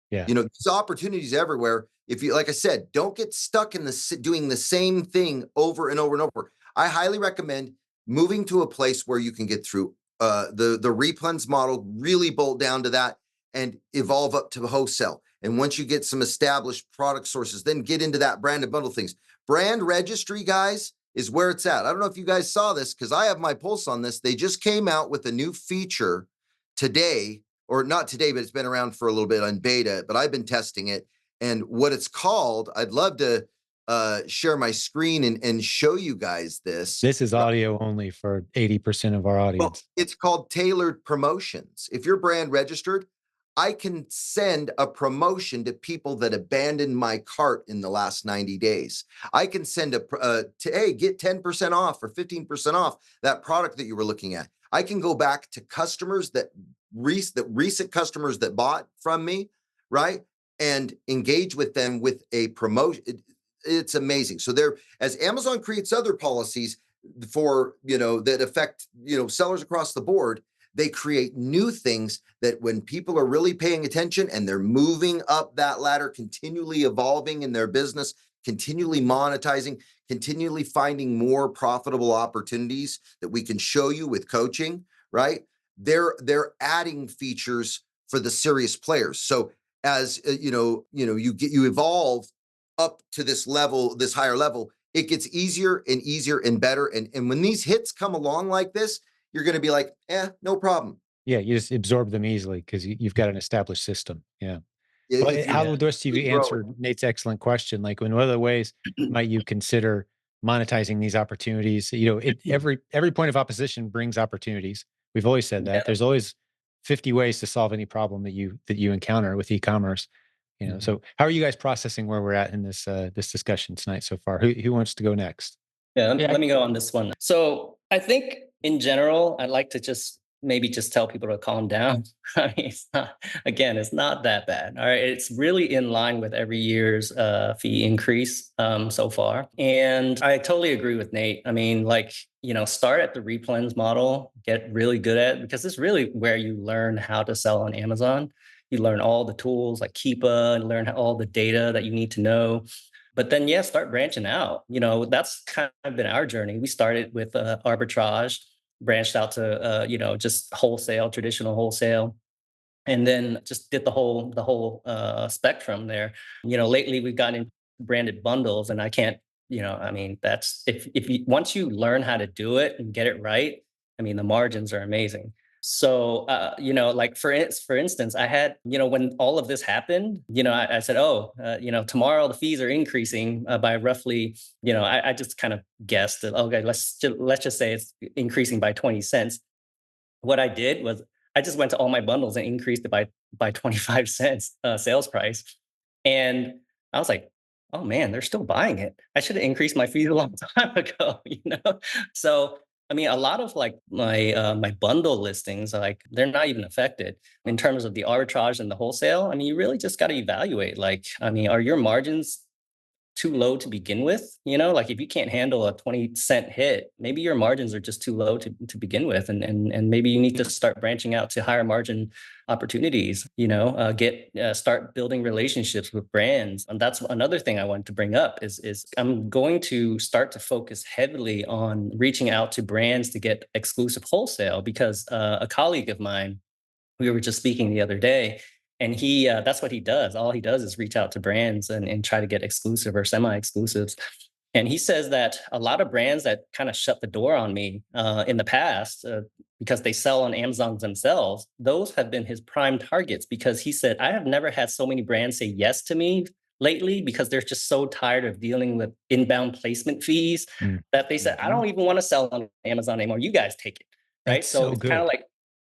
Yeah. There's opportunities everywhere. If you, like I said, don't get stuck in doing the same thing over and over and over. I highly recommend moving to a place where you can get through the replens model, really bolt down to that and evolve up to wholesale. And once you get some established product sources, then get into that brand and bundle things. Brand registry, guys, is where it's at. I don't know if you guys saw this, because I have my pulse on this. They just came out with a new feature today, or not today, but it's been around for a little bit on beta, but I've been testing it. And what it's called, I'd love to share my screen and show you guys this. This is audio only for 80% of our Well, audience. it's called tailored promotions. If you're brand registered, I can send a promotion to people that abandoned my cart in the last 90 days. I can send hey, get 10% off or 15% off that product that you were looking at. I can go back to customers that recent customers that bought from me, right? And engage with them with a promotion. It's amazing. So as Amazon creates other policies for, that affect, sellers across the board, they create new things that when people are really paying attention and they're moving up that ladder, continually evolving in their business, continually monetizing, continually finding more profitable opportunities that we can show you with coaching, right? They're adding features for the serious players. So as you evolve up to this level, this higher level, it gets easier and easier and better. And when these hits come along like this, you're going to be like, no problem. Yeah, you just absorb them easily because you've got an established system. Yeah. If How you would the rest of you answer Nate's excellent question? Like, in what other ways might you consider monetizing these opportunities? Every point of opposition brings opportunities. We've always said that. Yeah. There's always 50 ways to solve any problem that you encounter with e-commerce. So how are you guys processing where we're at in this discussion tonight so far? Who wants to go next? Yeah, let me go on this one. So I think in general, I'd like to maybe just tell people to calm down. I mean, it's not that bad. All right. It's really in line with every year's fee increase so far. And I totally agree with Nate. I mean, start at the replens model, get really good at it, because it's really where you learn how to sell on Amazon. You learn all the tools like Keepa, and learn all the data that you need to know. But then, start branching out. That's kind of been our journey. We started with arbitrage, branched out to just wholesale, traditional wholesale, and then just did the whole spectrum there. Lately we've gotten into branded bundles, and I can't. I mean, that's if you once you learn how to do it and get it right. I mean, the margins are amazing. So, for instance, I had, when all of this happened, I said, oh, tomorrow the fees are increasing by roughly, I just kind of guessed that, okay, let's just say it's increasing by 20 cents. What I did was I just went to all my bundles and increased it by 25 cents sales price. And I was like, oh man, they're still buying it. I should have increased my fees a long time ago, So I mean, a lot of like my bundle listings, like they're not even affected in terms of the arbitrage and the wholesale. I mean, you really just got to evaluate. Like, I mean, are your margins too low to begin with? You know, like if you can't handle a 20-cent hit, maybe your margins are just too low to begin with, and maybe you need to start branching out to higher margin opportunities. You know, start building relationships with brands, and that's another thing I wanted to bring up is I'm going to start to focus heavily on reaching out to brands to get exclusive wholesale because a colleague of mine, we were just speaking the other day, and he that's what he does. All he does is reach out to brands and try to get exclusive or semi-exclusives. And he says that a lot of brands that kind of shut the door on me in the past because they sell on Amazon themselves, those have been his prime targets because he said, I have never had so many brands say yes to me lately because they're just so tired of dealing with inbound placement fees that they said, I don't even want to sell on Amazon anymore. You guys take it. Right. That's So so it's kind of good. like,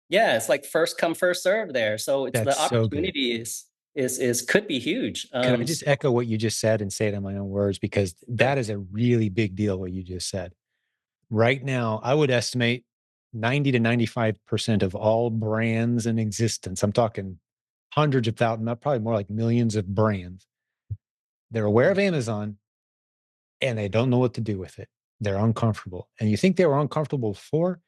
yeah, it's like first come, first serve there. So it's That's the so good. opportunity is could be huge. Could I just echo what you just said and say it in my own words? Because that is a really big deal, what you just said. Right now, I would estimate 90 to 95% of all brands in existence, I'm talking hundreds of thousands, probably more like millions of brands, they're aware of Amazon and they don't know what to do with it. They're uncomfortable. And you think they were uncomfortable before?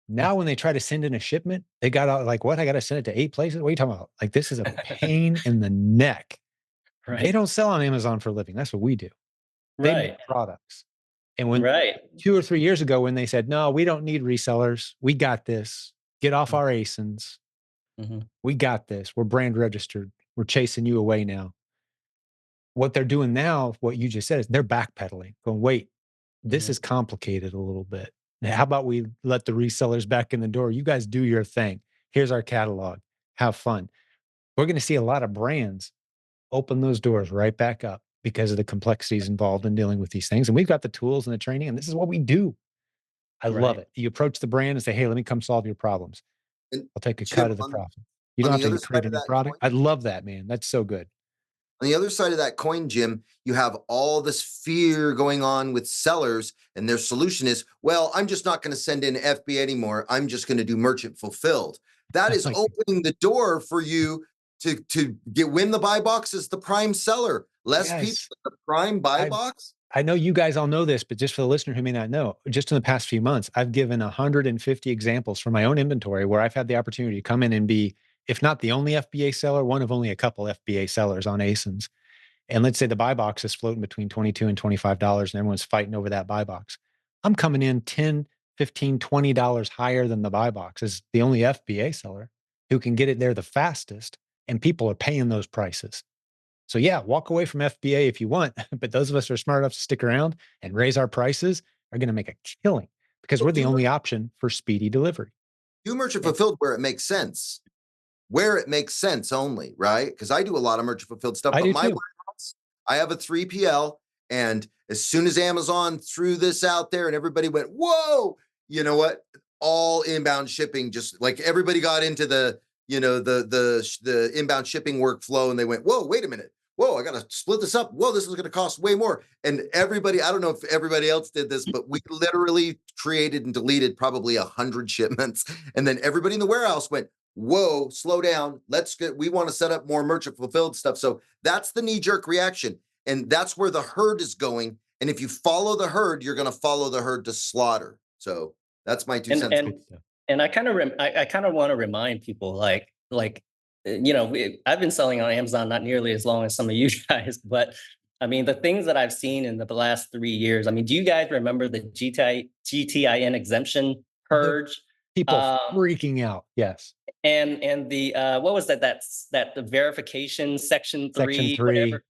Now, when they try to send in a shipment, they got out like, what? I got to send it to 8 places? What are you talking about? Like, this is a pain in the neck. They Right. don't sell on Amazon for a living. That's what we do. They make Right. products. And when Right. 2 or 3 years ago, when they said, no, we don't need resellers, we got this. Get off our ASINs. Mm-hmm. We got this. We're brand registered. We're chasing you away now. What they're doing now, what you just said, is they're backpedaling, going, wait, this is complicated a little bit. How about we let the resellers back in the door? You guys do your thing. Here's our catalog. Have fun. We're going to see a lot of brands open those doors right back up because of the complexities involved in dealing with these things. And we've got the tools and the training, and this is what we do. I love Right. it. You approach the brand and say, hey, let me come solve your problems. And I'll take a Jim, cut of the profit. You on don't have the to other create side a of new that product. coin, I love that, man. That's so good. on the other side of that coin, Jim, you have all this fear going on with sellers, and their solution is, well, I'm just not going to send in FBA anymore. I'm just going to do merchant fulfilled. That is Like, opening the door for you to win the buy box as the prime seller. Less people yes. in the prime buy I box. I know you guys all know this, but just for the listener who may not know, just in the past few months, I've given 150 examples from my own inventory where I've had the opportunity to come in and be, if not the only FBA seller, one of only a couple FBA sellers on ASINs. And let's say the buy box is floating between $22 and $25 and everyone's fighting over that buy box. I'm coming in 10, 15, $20 higher than the buy box as the only FBA seller who can get it there the fastest. And people are paying those prices. So yeah, walk away from FBA if you want, but those of us who are smart enough to stick around and raise our prices are going to make a killing because Well, we're the only option for speedy delivery. do merchant And fulfilled where it makes sense. Where it makes sense only, right? Because I do a lot of merchant fulfilled stuff, I but do my too. warehouse, I have a 3PL. And as soon as Amazon threw this out there and everybody went, whoa, you know what? All inbound shipping, just like everybody got into the, the inbound shipping workflow and they went, whoa, wait a minute. Whoa, I got to split this up. Whoa, this is going to cost way more. And everybody, I don't know if everybody else did this, but we literally created and deleted probably 100 shipments. And then everybody in the warehouse went, whoa, slow down. We want to set up more merchant fulfilled stuff. So that's the knee jerk reaction. And that's where the herd is going. And if you follow the herd, you're going to follow the herd to slaughter. So that's my 2 cents. And and I kind of I kind of want to remind people I've been selling on Amazon not nearly as long as some of you guys, but I mean the things that I've seen in the last 3 years. I mean, do you guys remember the GTIN exemption The purge? people freaking out. Yes. And the what was that the verification section Section 3, 3, whatever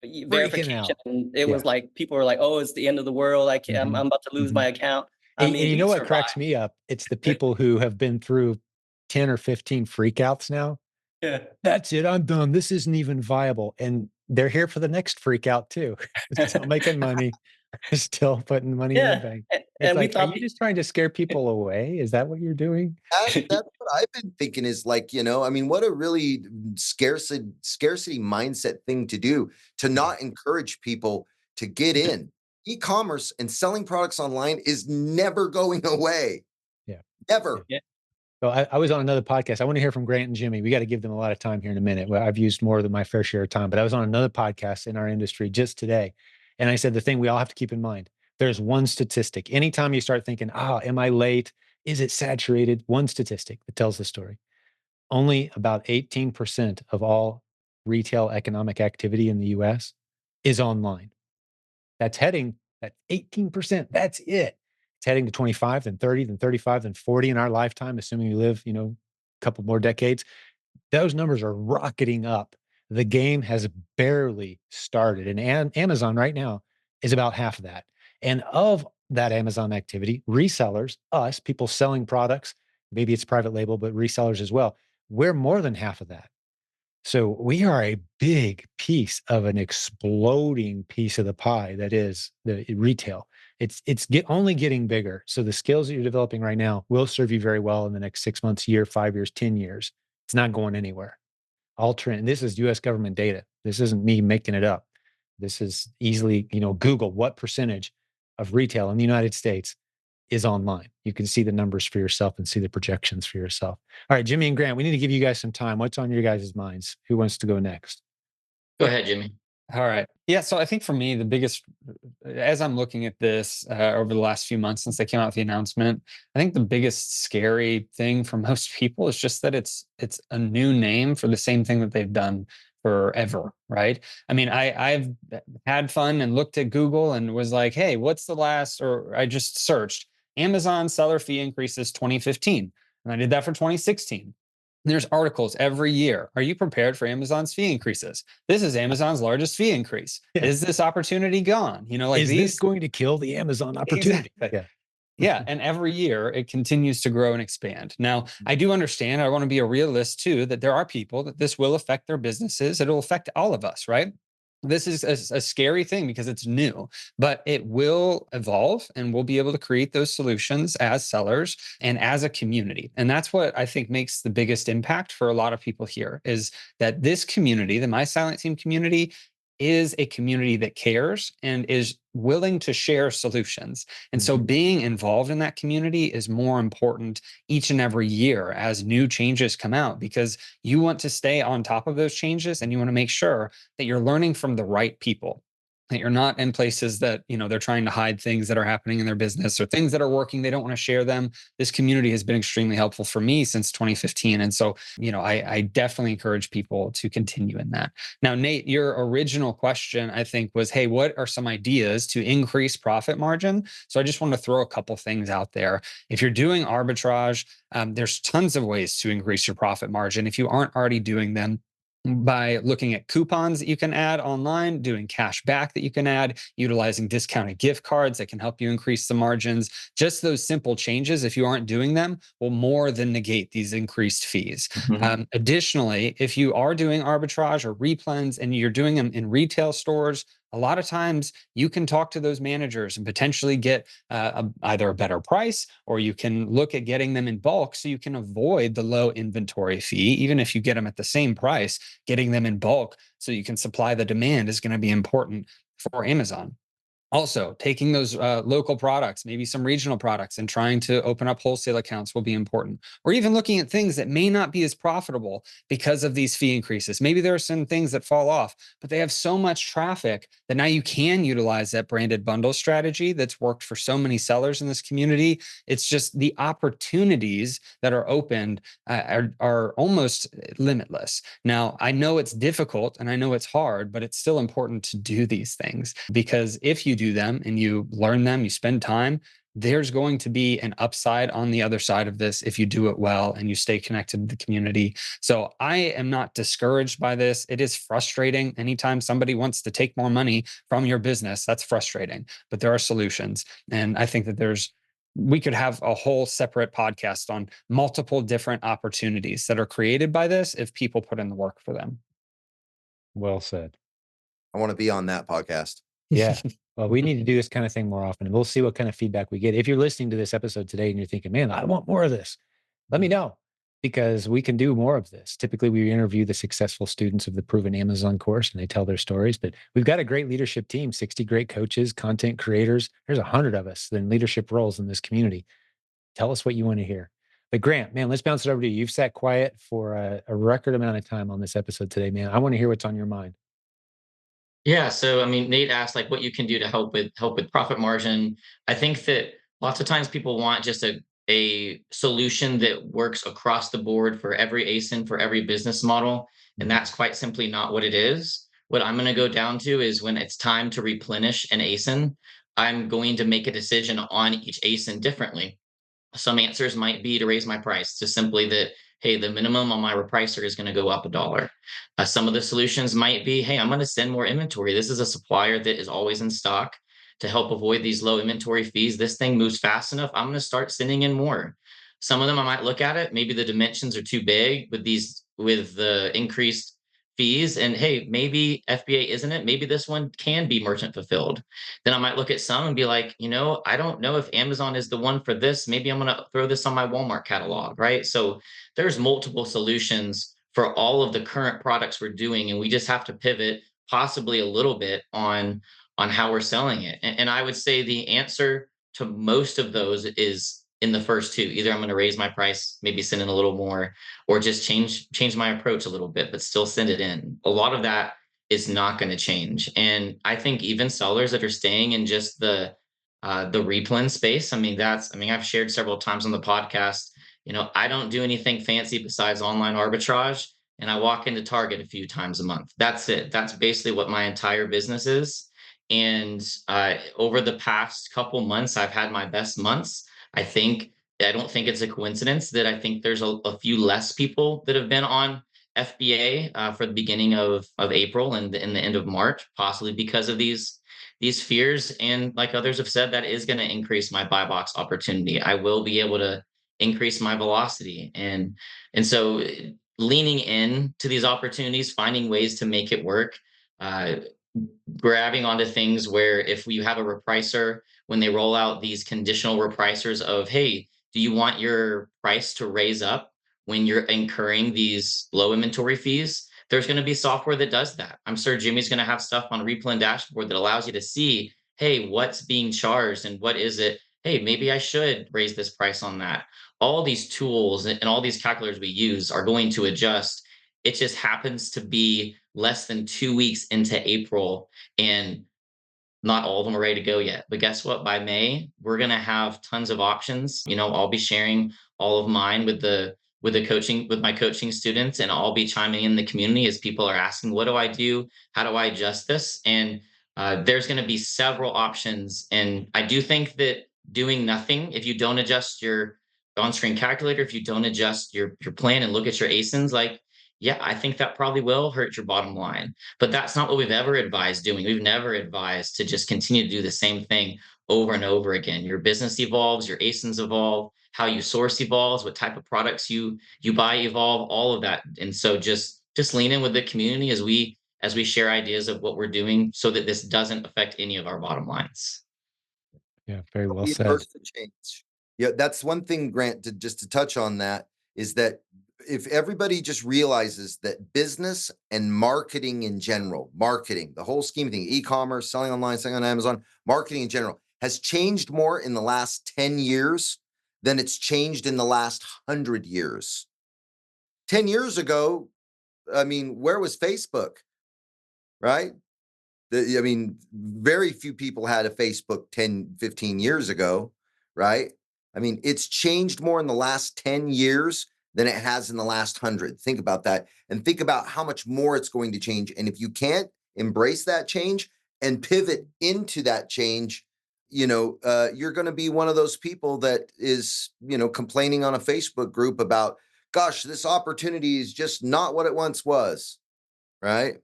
freaking verification, out. and it Yeah. was like people were like, oh, it's the end of the world. Mhm, I'm about to lose mhm. my account. I And mean, you we know what cracks survived. me up? It's the people who have been through 10 or 15 freakouts now. Yeah. That's it. I'm done. This isn't even viable. And they're here for the next freak out too. Still making money, still putting money in the Yeah, bank. It's and we like, are thought you just trying to scare people away? Is that what you're doing? That's what I've been thinking is like, I mean, what a really scarcity mindset thing to do, to not encourage people to get in. e-commerce and selling products online is never going away. Yeah. Never. Yeah. So I was on another podcast. I want to hear from Grant and Jimmy. We got to give them a lot of time here in a minute. Well, I've used more than my fair share of time, but I was on another podcast in our industry just today. And I said, the thing we all have to keep in mind, there's one statistic. Anytime you start thinking, am I late? Is it saturated? One statistic that tells the story. Only about 18% of all retail economic activity in the US is online. That's heading at 18%. That's it. It's heading to 25, then 30, then 35, then 40 in our lifetime, assuming you live, a couple more decades. Those numbers are rocketing up. The game has barely started. And Amazon right now is about half of that. And of that Amazon activity, resellers, us, people selling products, maybe it's private label, but resellers as well, we're more than half of that. So we are a big piece of an exploding piece of the pie that is the retail. Only getting bigger. So the skills that you're developing right now will serve you very well in the next 6 months, year, 5 years, 10 years. It's not going anywhere. All trend. This is US government data. This isn't me making it up. This is easily, Google what percentage of retail in the United States is online. You can see the numbers for yourself and see the projections for yourself. All right, Jimmy and Grant, we need to give you guys some time. What's on your guys' minds? Who wants to go next? Go ahead, Jimmy. All right. Yeah. So I think for me, the biggest, as I'm looking at this over the last few months since they came out with the announcement, I think the biggest scary thing for most people is just that it's a new name for the same thing that they've done forever, right? I mean, I've had fun and looked at Google and was like, hey, what's the last? Or I just searched Amazon seller fee increases 2015, and I did that for 2016. There's articles every year. Are you prepared for Amazon's fee increases? This is Amazon's largest fee increase. Yeah. Is this opportunity gone? Like is these this going to kill the Amazon opportunity? Exactly. Yeah. Yeah. And every year it continues to grow and expand. Now, I do understand, I want to be a realist too, that there are people that this will affect their businesses. It'll affect all of us, right? This is a scary thing because it's new, but it will evolve and we'll be able to create those solutions as sellers and as a community. And that's what I think makes the biggest impact for a lot of people here is that this community, the My Silent Team community, is a community that cares and is willing to share solutions. And so being involved in that community is more important each and every year as new changes come out because you want to stay on top of those changes and you want to make sure that you're learning from the right people, that you're not in places that they're trying to hide things that are happening in their business or things that are working, they don't want to share them. This community has been extremely helpful for me since 2015, and so I definitely encourage people to continue in that. Now, Nate, your original question I think was, hey, what are some ideas to increase profit margin? So I just want to throw a couple things out there. If you're doing arbitrage, there's tons of ways to increase your profit margin if you aren't already doing them, by looking at coupons that you can add online, doing cash back that you can add, utilizing discounted gift cards that can help you increase the margins. Just those simple changes, if you aren't doing them, will more than negate these increased fees. Additionally, if you are doing arbitrage or replens and you're doing them in retail stores, a lot of times you can talk to those managers and potentially get either a better price, or you can look at getting them in bulk so you can avoid the low inventory fee. Even if you get them at the same price, getting them in bulk so you can supply the demand is going to be important for Amazon. Also, taking those local products, maybe some regional products, and trying to open up wholesale accounts will be important. Or even looking at things that may not be as profitable because of these fee increases. Maybe there are some things that fall off, but they have so much traffic that now you can utilize that branded bundle strategy that's worked for so many sellers in this community. It's just the opportunities that are opened are almost limitless. Now, I know it's difficult and I know it's hard, but it's still important to do these things because if you do them and you learn them, you spend time, there's going to be an upside on the other side of this if you do it well and you stay connected to the community. So I am not discouraged by this. It is frustrating. Anytime somebody wants to take more money from your business, that's frustrating, but there are solutions. And I think that we could have a whole separate podcast on multiple different opportunities that are created by this if people put in the work for them. Well said. I want to be on that podcast. Yeah. Well, we need to do this kind of thing more often, and we'll see what kind of feedback we get. If you're listening to this episode today and you're thinking, man, I want more of this, let me know. because we can do more of this. Typically, we interview the successful students of the Proven Amazon course and they tell their stories. But we've got a great leadership team, 60 great coaches, content creators. There's 100 of us in leadership roles in this community. Tell us what you want to hear. But Grant, man, let's bounce it over to you. You've sat quiet for a record amount of time on this episode today, man. I want to hear what's on your mind. Yeah, so I mean, Nate asked like what you can do to help with profit margin. I think that lots of times people want just a solution that works across the board for every ASIN, for every business model, and that's quite simply not what it is. What I'm going to go down to is when it's time to replenish an ASIN, I'm going to make a decision on each ASIN differently. Some answers might be to raise my price to simply that, hey, the minimum on my repricer is going to go up $1. Some of the solutions might be, hey, I'm going to send more inventory. This is a supplier that is always in stock to help avoid these low inventory fees. This thing moves fast enough. I'm going to start sending in more. Some of them I might look at it. Maybe the dimensions are too big with the increased fees. And hey, maybe FBA isn't it? Maybe this one can be merchant fulfilled. Then I might look at some and be like, I don't know if Amazon is the one for this. Maybe I'm going to throw this on my Walmart catalog, right? So there's multiple solutions for all of the current products we're doing, and we just have to pivot possibly a little bit on how we're selling it. And I would say the answer to most of those is in the first two. Either I'm going to raise my price, maybe send in a little more, or just change my approach a little bit, but still send it in. A lot of that is not going to change. And I think even sellers that are staying in just the replen space, I've shared several times on the podcast, I don't do anything fancy besides online arbitrage. And I walk into Target a few times a month. That's it. That's basically what my entire business is. And over the past couple months, I've had my best months. I don't think it's a coincidence that I think there's a few less people that have been on FBA for the beginning of April and in the end of March, possibly because of these fears. And like others have said, that is going to increase my buy box opportunity. I will be able to increase my velocity, and so leaning in to these opportunities, finding ways to make it work. Uh, Grabbing onto things where if you have a repricer, when they roll out these conditional repricers of, hey, do you want your price to raise up when you're incurring these low inventory fees? There's going to be software that does that. I'm sure Jimmy's going to have stuff on Replan dashboard that allows you to see, hey, what's being charged and what is it? Hey, maybe I should raise this price on that. All these tools and all these calculators we use are going to adjust. It just happens to be less than 2 weeks into April, and not all of them are ready to go yet. But guess what? By May, we're going to have tons of options. I'll be sharing all of mine with my coaching students, and I'll be chiming in the community as people are asking, what do I do? How do I adjust this? And there's going to be several options. And I do think that doing nothing, if you don't adjust your on-screen calculator, if you don't adjust your plan and look at your ASINs, like, yeah, I think that probably will hurt your bottom line. But that's not what we've ever advised doing. We've never advised to just continue to do the same thing over and over again. Your business evolves, your ASINs evolve, how you source evolves, what type of products you buy evolve, all of that. And so just lean in with the community as we share ideas of what we're doing so that this doesn't affect any of our bottom lines. Yeah, very well Be said. adverse to change. Yeah, that's one thing, Grant, to touch on that is that if everybody just realizes that business and marketing in general, the whole scheme of things, e-commerce, selling online, selling on Amazon, marketing in general has changed more in the last 10 years than it's changed in the last 100 years. 10 years ago, where was Facebook, right? Very few people had a Facebook 10, 15 years ago, right? It's changed more in the last 10 years than it has in the last 100. Think about that and think about how much more it's going to change. And if you can't embrace that change and pivot into that change, you're going to be one of those people that is, complaining on a Facebook group about, gosh, this opportunity is just not what it once was, right?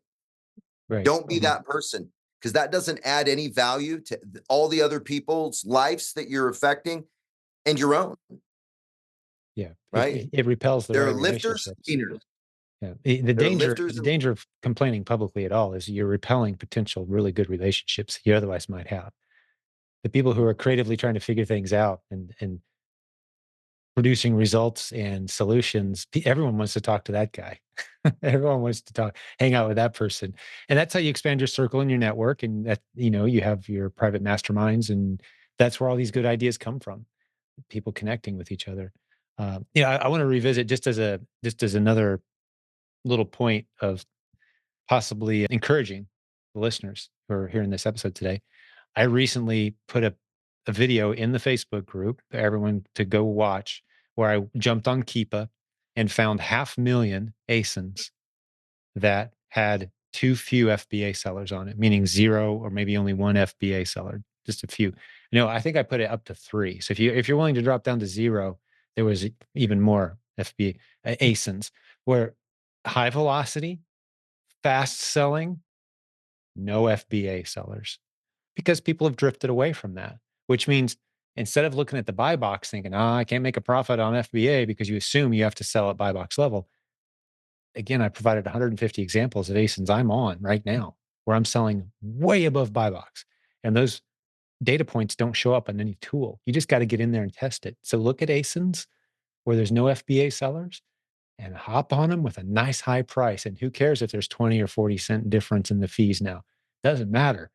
Right. Don't be that person, because that doesn't add any value to all the other people's lives that you're affecting and your own. Yeah. Right. It repels the There right are lifters, relationships. Yeah. There are lifters The and danger of complaining publicly at all is you're repelling potential really good relationships you otherwise might have. The people who are creatively trying to figure things out and producing results and solutions, everyone wants to talk to that guy. Everyone wants to hang out with that person. And that's how you expand your circle and your network. And that, you have your private masterminds, and that's where all these good ideas come from. People connecting with each other. I want to revisit just as another little point of possibly encouraging the listeners who are hearing this episode today. I recently put a video in the Facebook group for everyone to go watch, where I jumped on Keepa and found 500,000 ASINs that had too few FBA sellers on it, meaning zero or maybe only one FBA seller, just a few. I think I put it up to 3. So if you're willing to drop down to 0, there was even more FBA ASINs, where high velocity, fast selling, no FBA sellers, because people have drifted away from that, which means instead of looking at the buy box thinking, I can't make a profit on FBA because you assume you have to sell at buy box level. Again, I provided 150 examples of ASINs I'm on right now where I'm selling way above buy box. And those data points don't show up on any tool. You just got to get in there and test it. So look at ASINs where there's no FBA sellers and hop on them with a nice high price. And who cares if there's 20 or 40 cent difference in the fees now? Doesn't matter,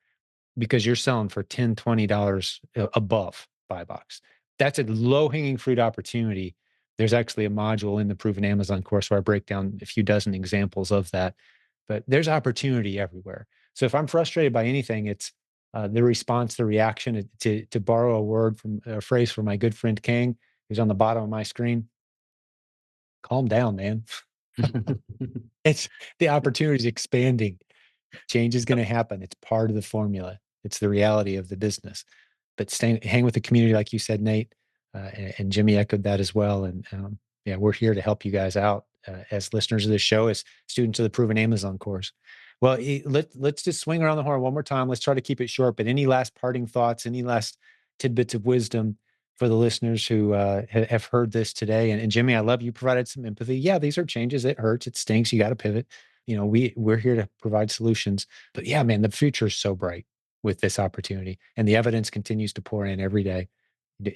because you're selling for $10, $20 above buy box. That's a low hanging fruit opportunity. There's actually a module in the Proven Amazon course where I break down a few dozen examples of that. But there's opportunity everywhere. So if I'm frustrated by anything, it's the response, the reaction. To borrow a phrase from my good friend Kang, who's on the bottom of my screen. Calm down, man. It's the opportunity is expanding. Change is going to happen. It's part of the formula. It's the reality of the business. But hang with the community, like you said, Nate, and Jimmy echoed that as well. And we're here to help you guys out as listeners of this show, as students of the Proven Amazon course. Well, let's just swing around the horn one more time. Let's try to keep it short. But any last parting thoughts? Any last tidbits of wisdom for the listeners who have heard this today? And Jimmy, I love you provided some empathy. Yeah, these are changes. It hurts. It stinks. You got to pivot. We're here to provide solutions. But yeah, man, the future is so bright with this opportunity, and the evidence continues to pour in every day.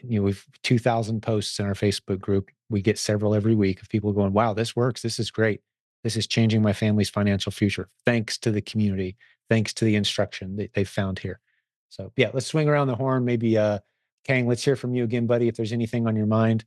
We've 2,000 posts in our Facebook group. We get several every week of people going, "Wow, this works. This is great. This is changing my family's financial future, thanks to the community, thanks to the instruction that they found here." So yeah, let's swing around the horn. Maybe Kang, let's hear from you again, buddy. If there's anything on your mind.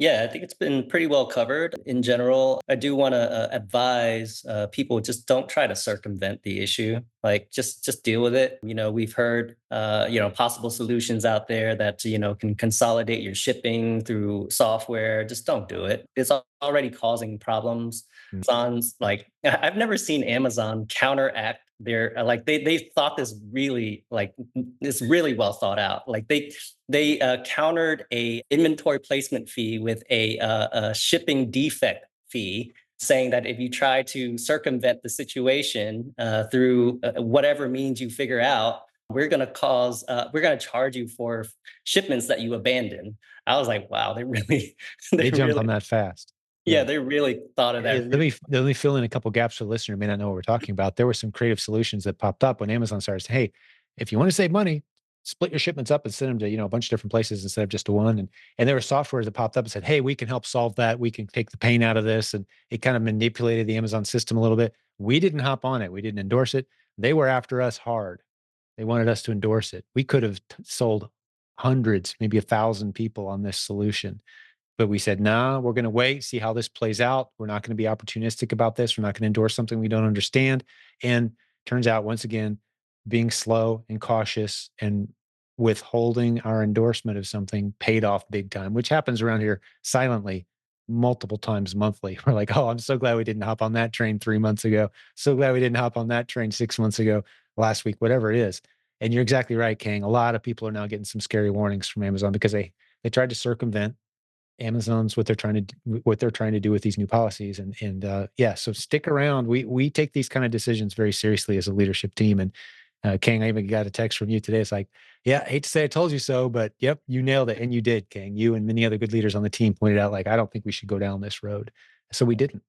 Yeah, I think it's been pretty well covered in general. I do want to advise people, just don't try to circumvent the issue. Like just deal with it. We've heard possible solutions out there that can consolidate your shipping through software. Just don't do it. It's already causing problems. Amazon's like, I've never seen Amazon counteract their they thought this really it's really well thought out. Like they countered a inventory placement fee with a shipping defect fee, saying that if you try to circumvent the situation through whatever means you figure out, we're going to charge you for shipments that you abandon. I was like, wow, they They jumped really, on that fast. yeah, they really thought of that. Let me fill in a couple gaps for the listener who may not know what we're talking about. There were some creative solutions that popped up when Amazon started saying, "Hey, if you want to save money, split your shipments up and send them to a bunch of different places instead of just to one." And there were softwares that popped up and said, "Hey, we can help solve that. We can take the pain out of this." And it kind of manipulated the Amazon system a little bit. We didn't hop on it. We didn't endorse it. They were after us hard. They wanted us to endorse it. We could have sold hundreds, maybe 1,000 people on this solution. But we said, nah, we're going to wait, see how this plays out. We're not going to be opportunistic about this. We're not going to endorse something we don't understand. And turns out, once again, being slow and cautious and withholding our endorsement of something paid off big time, which happens around here silently multiple times monthly. We're like, oh, I'm so glad we didn't hop on that train 3 months ago. So glad we didn't hop on that train 6 months ago, last week, whatever it is. And you're exactly right, Kang. A lot of people are now getting some scary warnings from Amazon because they tried to circumvent Amazon's what they're trying to do with these new policies. And so stick around. We take these kind of decisions very seriously as a leadership team. And Kang, I even got a text from you today. It's like, yeah, I hate to say I told you so, but yep, you nailed it. And you did, Kang. You and many other good leaders on the team pointed out, like, I don't think we should go down this road. So we didn't.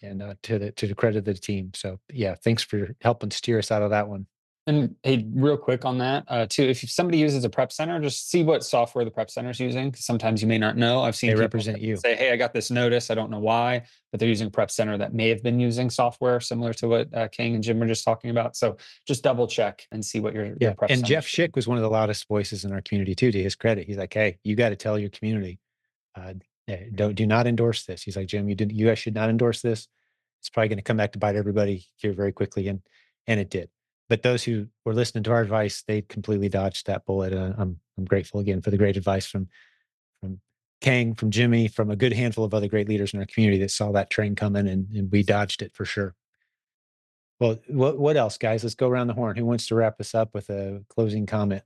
And to the credit of the team. So yeah, thanks for helping steer us out of that one. And hey, real quick on that, too, if somebody uses a prep center, just see what software the prep center is using. 'Cause sometimes you may not know. I've seen They people represent you. say, "Hey, I got this notice. I don't know why," but they're using a prep center that may have been using software similar to what King and Jim were just talking about. So just double check and see what your Yeah. prep And center Jeff is doing. Schick was one of the loudest voices in our community too, to his credit. He's like, hey, you got to tell your community, do not endorse this. He's like, Jim, you guys should not endorse this. It's probably going to come back to bite everybody here very quickly. And it did. But those who were listening to our advice, they completely dodged that bullet. I'm grateful again for the great advice from Kang, from Jimmy, from a good handful of other great leaders in our community that saw that train coming, and we dodged it for sure. Well, what else, guys? Let's go around the horn. Who wants to wrap us up with a closing comment?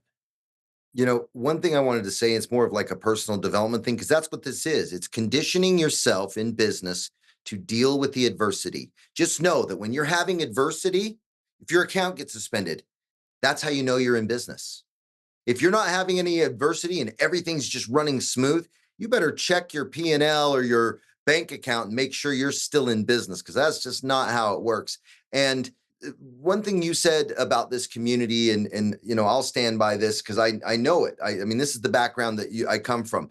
One thing I wanted to say, it's more of like a personal development thing, because that's what this is. It's conditioning yourself in business to deal with the adversity. Just know that when you're having adversity, if your account gets suspended, that's how you know you're in business. If you're not having any adversity and everything's just running smooth, you better check your P&L or your bank account and make sure you're still in business, because that's just not how it works. And one thing you said about this community, and I'll stand by this because I know it. I mean, this is the background that I come from.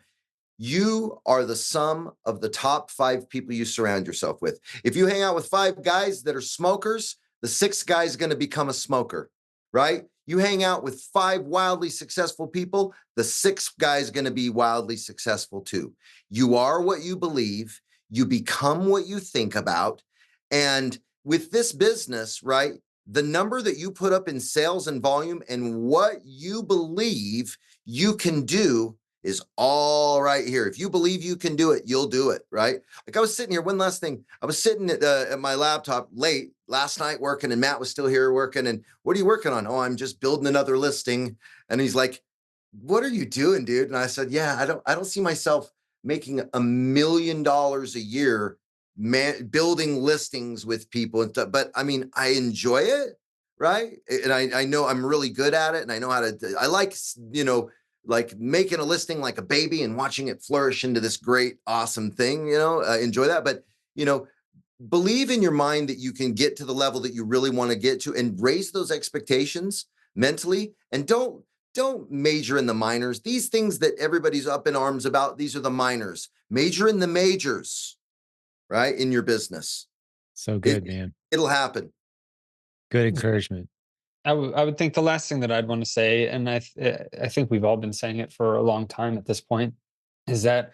You are the sum of the top 5 people you surround yourself with. If you hang out with 5 guys that are smokers, the 6th guy is going to become a smoker, right? You hang out with 5 wildly successful people, the 6th guy is going to be wildly successful too. You are what you believe, you become what you think about. And with this business, right, the number that you put up in sales and volume and what you believe you can do is all right here. If you believe you can do it, you'll do it, right? Like I was sitting here, one last thing. I was sitting at my laptop late last night working, and Matt was still here working. And what are you working on? Oh, I'm just building another listing. And he's like, what are you doing, dude? And I said, yeah, I don't see myself making $1 million a year, building listings with people and stuff. But I mean, I enjoy it, right? And I know I'm really good at it, and I know how to. I like, like making a listing like a baby and watching it flourish into this great, awesome thing, enjoy that. But, believe in your mind that you can get to the level that you really want to get to, and raise those expectations mentally. And don't major in the minors. These things that everybody's up in arms about, these are the minors. Major in the majors, right? In your business. So good, man. It'll happen. Good encouragement. I would think the last thing that I'd want to say, and I think we've all been saying it for a long time at this point, is that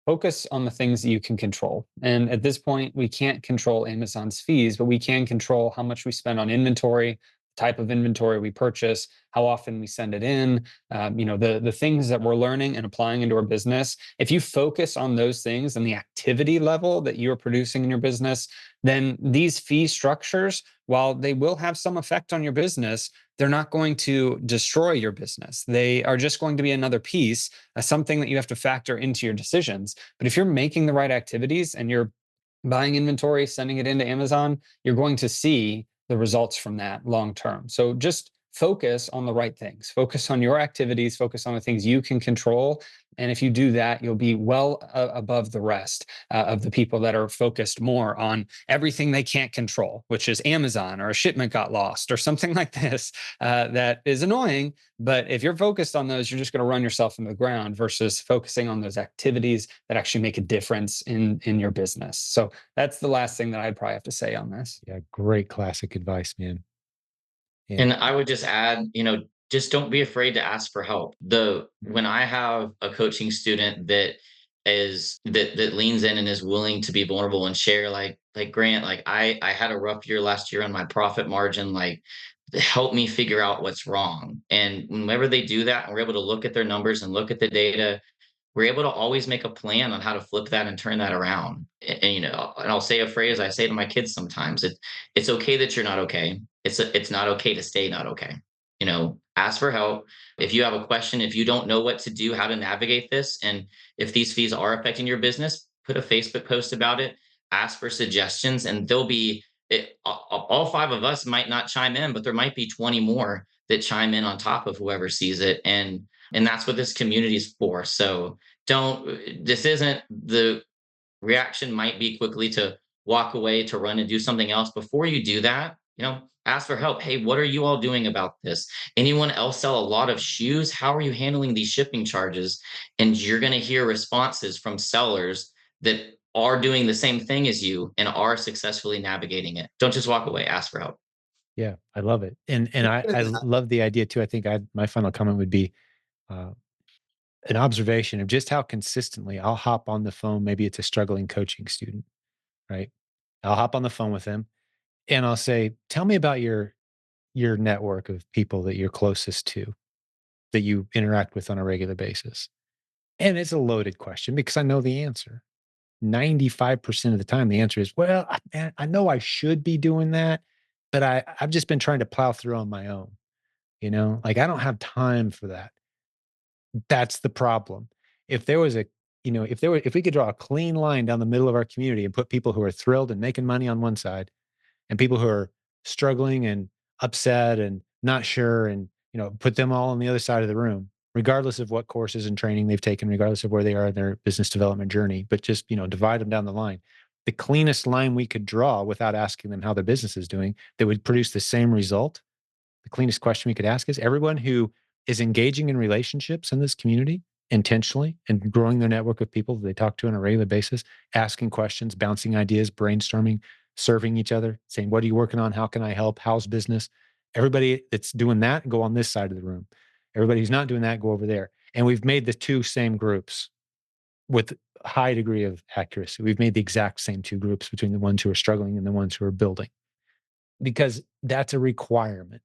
focus on the things that you can control. And at this point, we can't control Amazon's fees, but we can control how much we spend on inventory, type of inventory we purchase, how often we send it in, the things that we're learning and applying into our business. If you focus on those things and the activity level that you're producing in your business, then these fee structures, while they will have some effect on your business, they're not going to destroy your business. They are just going to be another piece, something that you have to factor into your decisions. But if you're making the right activities and you're buying inventory, sending it into Amazon, you're going to see the results from that long term. So just focus on the right things, focus on your activities, focus on the things you can control. And if you do that, you'll be well above the rest of the people that are focused more on everything they can't control, which is Amazon or a shipment got lost or something like this. That is annoying. But if you're focused on those, you're just going to run yourself into the ground versus focusing on those activities that actually make a difference in your business. So that's the last thing that I'd probably have to say on this. Yeah, great classic advice, man. Yeah. And I would just add, just don't be afraid to ask for help. When I have a coaching student that leans in and is willing to be vulnerable and share, like Grant, like I had a rough year last year on my profit margin, like help me figure out what's wrong. And whenever they do that, and we're able to look at their numbers and look at the data, we're able to always make a plan on how to flip that and turn that around. And I'll say a phrase I say to my kids sometimes: it's okay that you're not okay. It's not okay to stay not okay. Ask for help if you have a question, if you don't know what to do, how to navigate this, and if these fees are affecting your business, put a Facebook post about it. Ask for suggestions, and there'll be all 5 of us might not chime in, but there might be 20 more that chime in on top of whoever sees it, and that's what this community is for. So this isn't the reaction might be quickly to walk away, to run and do something else. Before you do that, Ask for help. Hey, what are you all doing about this? Anyone else sell a lot of shoes? How are you handling these shipping charges? And you're going to hear responses from sellers that are doing the same thing as you and are successfully navigating it. Don't just walk away, ask for help. Yeah, I love it. And I love the idea too. I think my final comment would be uh, an observation of just how consistently I'll hop on the phone. Maybe it's a struggling coaching student, right? I'll hop on the phone with them and I'll say, "Tell me about your network of people that you're closest to, that you interact with on a regular basis." And it's a loaded question because I know the answer. 95% of the time, the answer is, "Well, man, I know I should be doing that, but I've just been trying to plow through on my own." Like I don't have time for that. That's the problem. If there was a, if we could draw a clean line down the middle of our community and put people who are thrilled and making money on one side and people who are struggling and upset and not sure and, put them all on the other side of the room, regardless of what courses and training they've taken, regardless of where they are in their business development journey, but just, divide them down the line. The cleanest line we could draw without asking them how their business is doing that would produce the same result, the cleanest question we could ask is everyone who is engaging in relationships in this community intentionally and growing their network of people that they talk to on a regular basis, asking questions, bouncing ideas, brainstorming, serving each other, saying, "What are you working on? How can I help? How's business?" Everybody that's doing that, go on this side of the room. Everybody who's not doing that, go over there. And we've made the two same groups with a high degree of accuracy. We've made the exact same two groups between the ones who are struggling and the ones who are building because that's a requirement.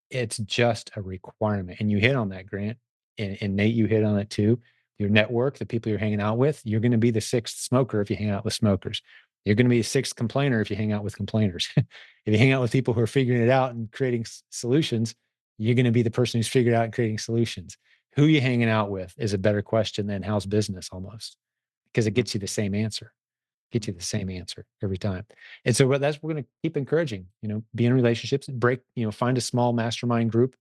It's just a requirement, and you hit on that, Grant, and Nate, you hit on it too. Your network, the people you're hanging out with, you're gonna be the 6th smoker if you hang out with smokers. You're gonna be the 6th complainer if you hang out with complainers. If you hang out with people who are figuring it out and creating solutions, you're gonna be the person who's figured out and creating solutions. Who you hanging out with is a better question than how's business almost, because it gets you the same answer every time. And so that's what we're going to keep encouraging, be in relationships, find a small mastermind group,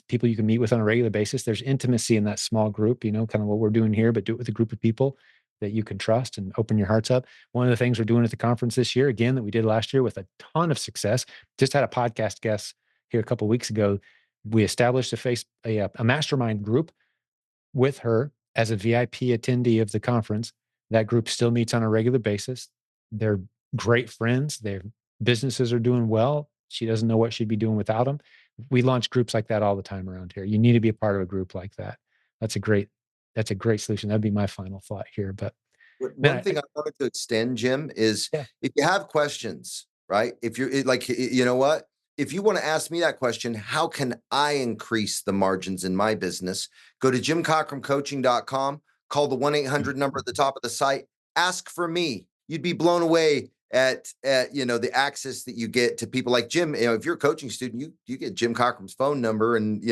people you can meet with on a regular basis. There's intimacy in that small group, kind of what we're doing here, but do it with a group of people that you can trust and open your hearts up. One of the things we're doing at the conference this year, again, that we did last year with a ton of success, just had a podcast guest here a couple of weeks ago. We established a mastermind group with her as a VIP attendee of the conference. That group still meets on a regular basis. They're great friends. Their businesses are doing well. She doesn't know what she'd be doing without them. We launch groups like that all the time around here. You need to be a part of a group like that. That's a great solution. That'd be my final thought here. But one thing I wanted to extend, Jim, is yeah. if you have questions, right? If you're like, you know what? If you want to ask me that question, how can I increase the margins in my business? Go to jimcockrumcoaching.com, call the 1-800 number at the top of the site, ask for me. You'd be blown away at the access that you get to people like Jim. If you're a coaching student, you get Jim Cockrum's phone number, and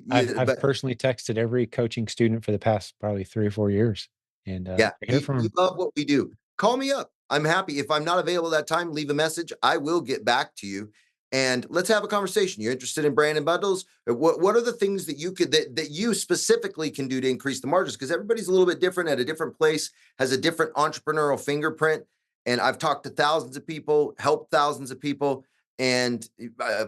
I've personally texted every coaching student for the past probably 3 or 4 years. And yeah, I hear from we them. love what we do. Call me up. I'm happy. If I'm not available that time, leave a message. I will get back to you. And let's have a conversation. You're interested in brand and bundles? What are the things that you could that you specifically can do to increase the margins? Because everybody's a little bit different at a different place, has a different entrepreneurial fingerprint. And I've talked to thousands of people, helped thousands of people, and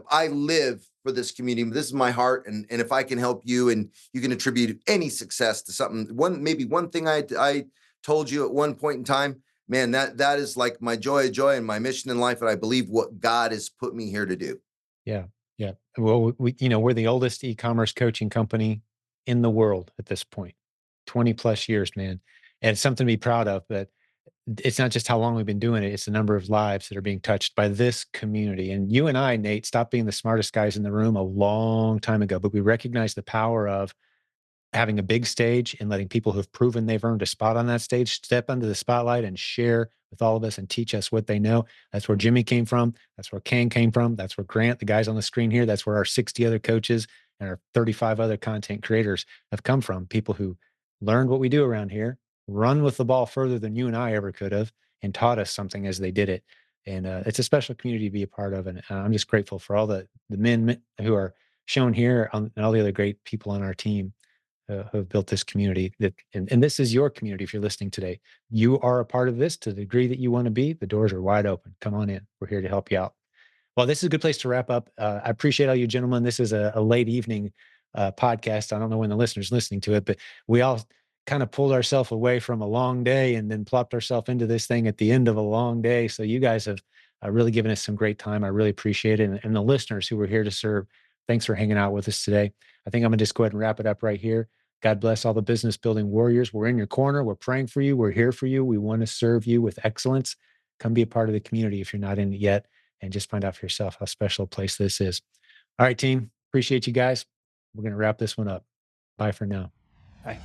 I live for this community. This is my heart. And if I can help you and you can attribute any success to something, maybe one thing I told you at one point in time, man, that is like my joy and my mission in life. And I believe what God has put me here to do. Yeah. Yeah. Well, we're the oldest e-commerce coaching company in the world at this point, 20 plus years, man. And it's something to be proud of, but it's not just how long we've been doing it. It's the number of lives that are being touched by this community. And you and I, Nate, stopped being the smartest guys in the room a long time ago, but we recognize the power of having a big stage and letting people who've proven they've earned a spot on that stage step under the spotlight and share with all of us and teach us what they know. That's where Jimmy came from. That's where Kane came from. That's where Grant, the guys on the screen here, that's where our 60 other coaches and our 35 other content creators have come from. People who learned what we do around here, run with the ball further than you and I ever could have, and taught us something as they did it. And it's a special community to be a part of. And I'm just grateful for all the men who are shown here and all the other great people on our team who have built this community. And this is your community. If you're listening today, you are a part of this to the degree that you want to be. The doors are wide open. Come on in. We're here to help you out. Well, this is a good place to wrap up. I appreciate all you gentlemen. This is a late evening podcast. I don't know when the listeners listening to it, but we all kind of pulled ourselves away from a long day and then plopped ourselves into this thing at the end of a long day. So you guys have really given us some great time. I really appreciate it. And the listeners who were here to serve, thanks for hanging out with us today. I think I'm going to just go ahead and wrap it up right here. God bless all the business building warriors. We're in your corner. We're praying for you. We're here for you. We want to serve you with excellence. Come be a part of the community if you're not in it yet, and just find out for yourself how special a place this is. All right, team. Appreciate you guys. We're going to wrap this one up. Bye for now. Bye.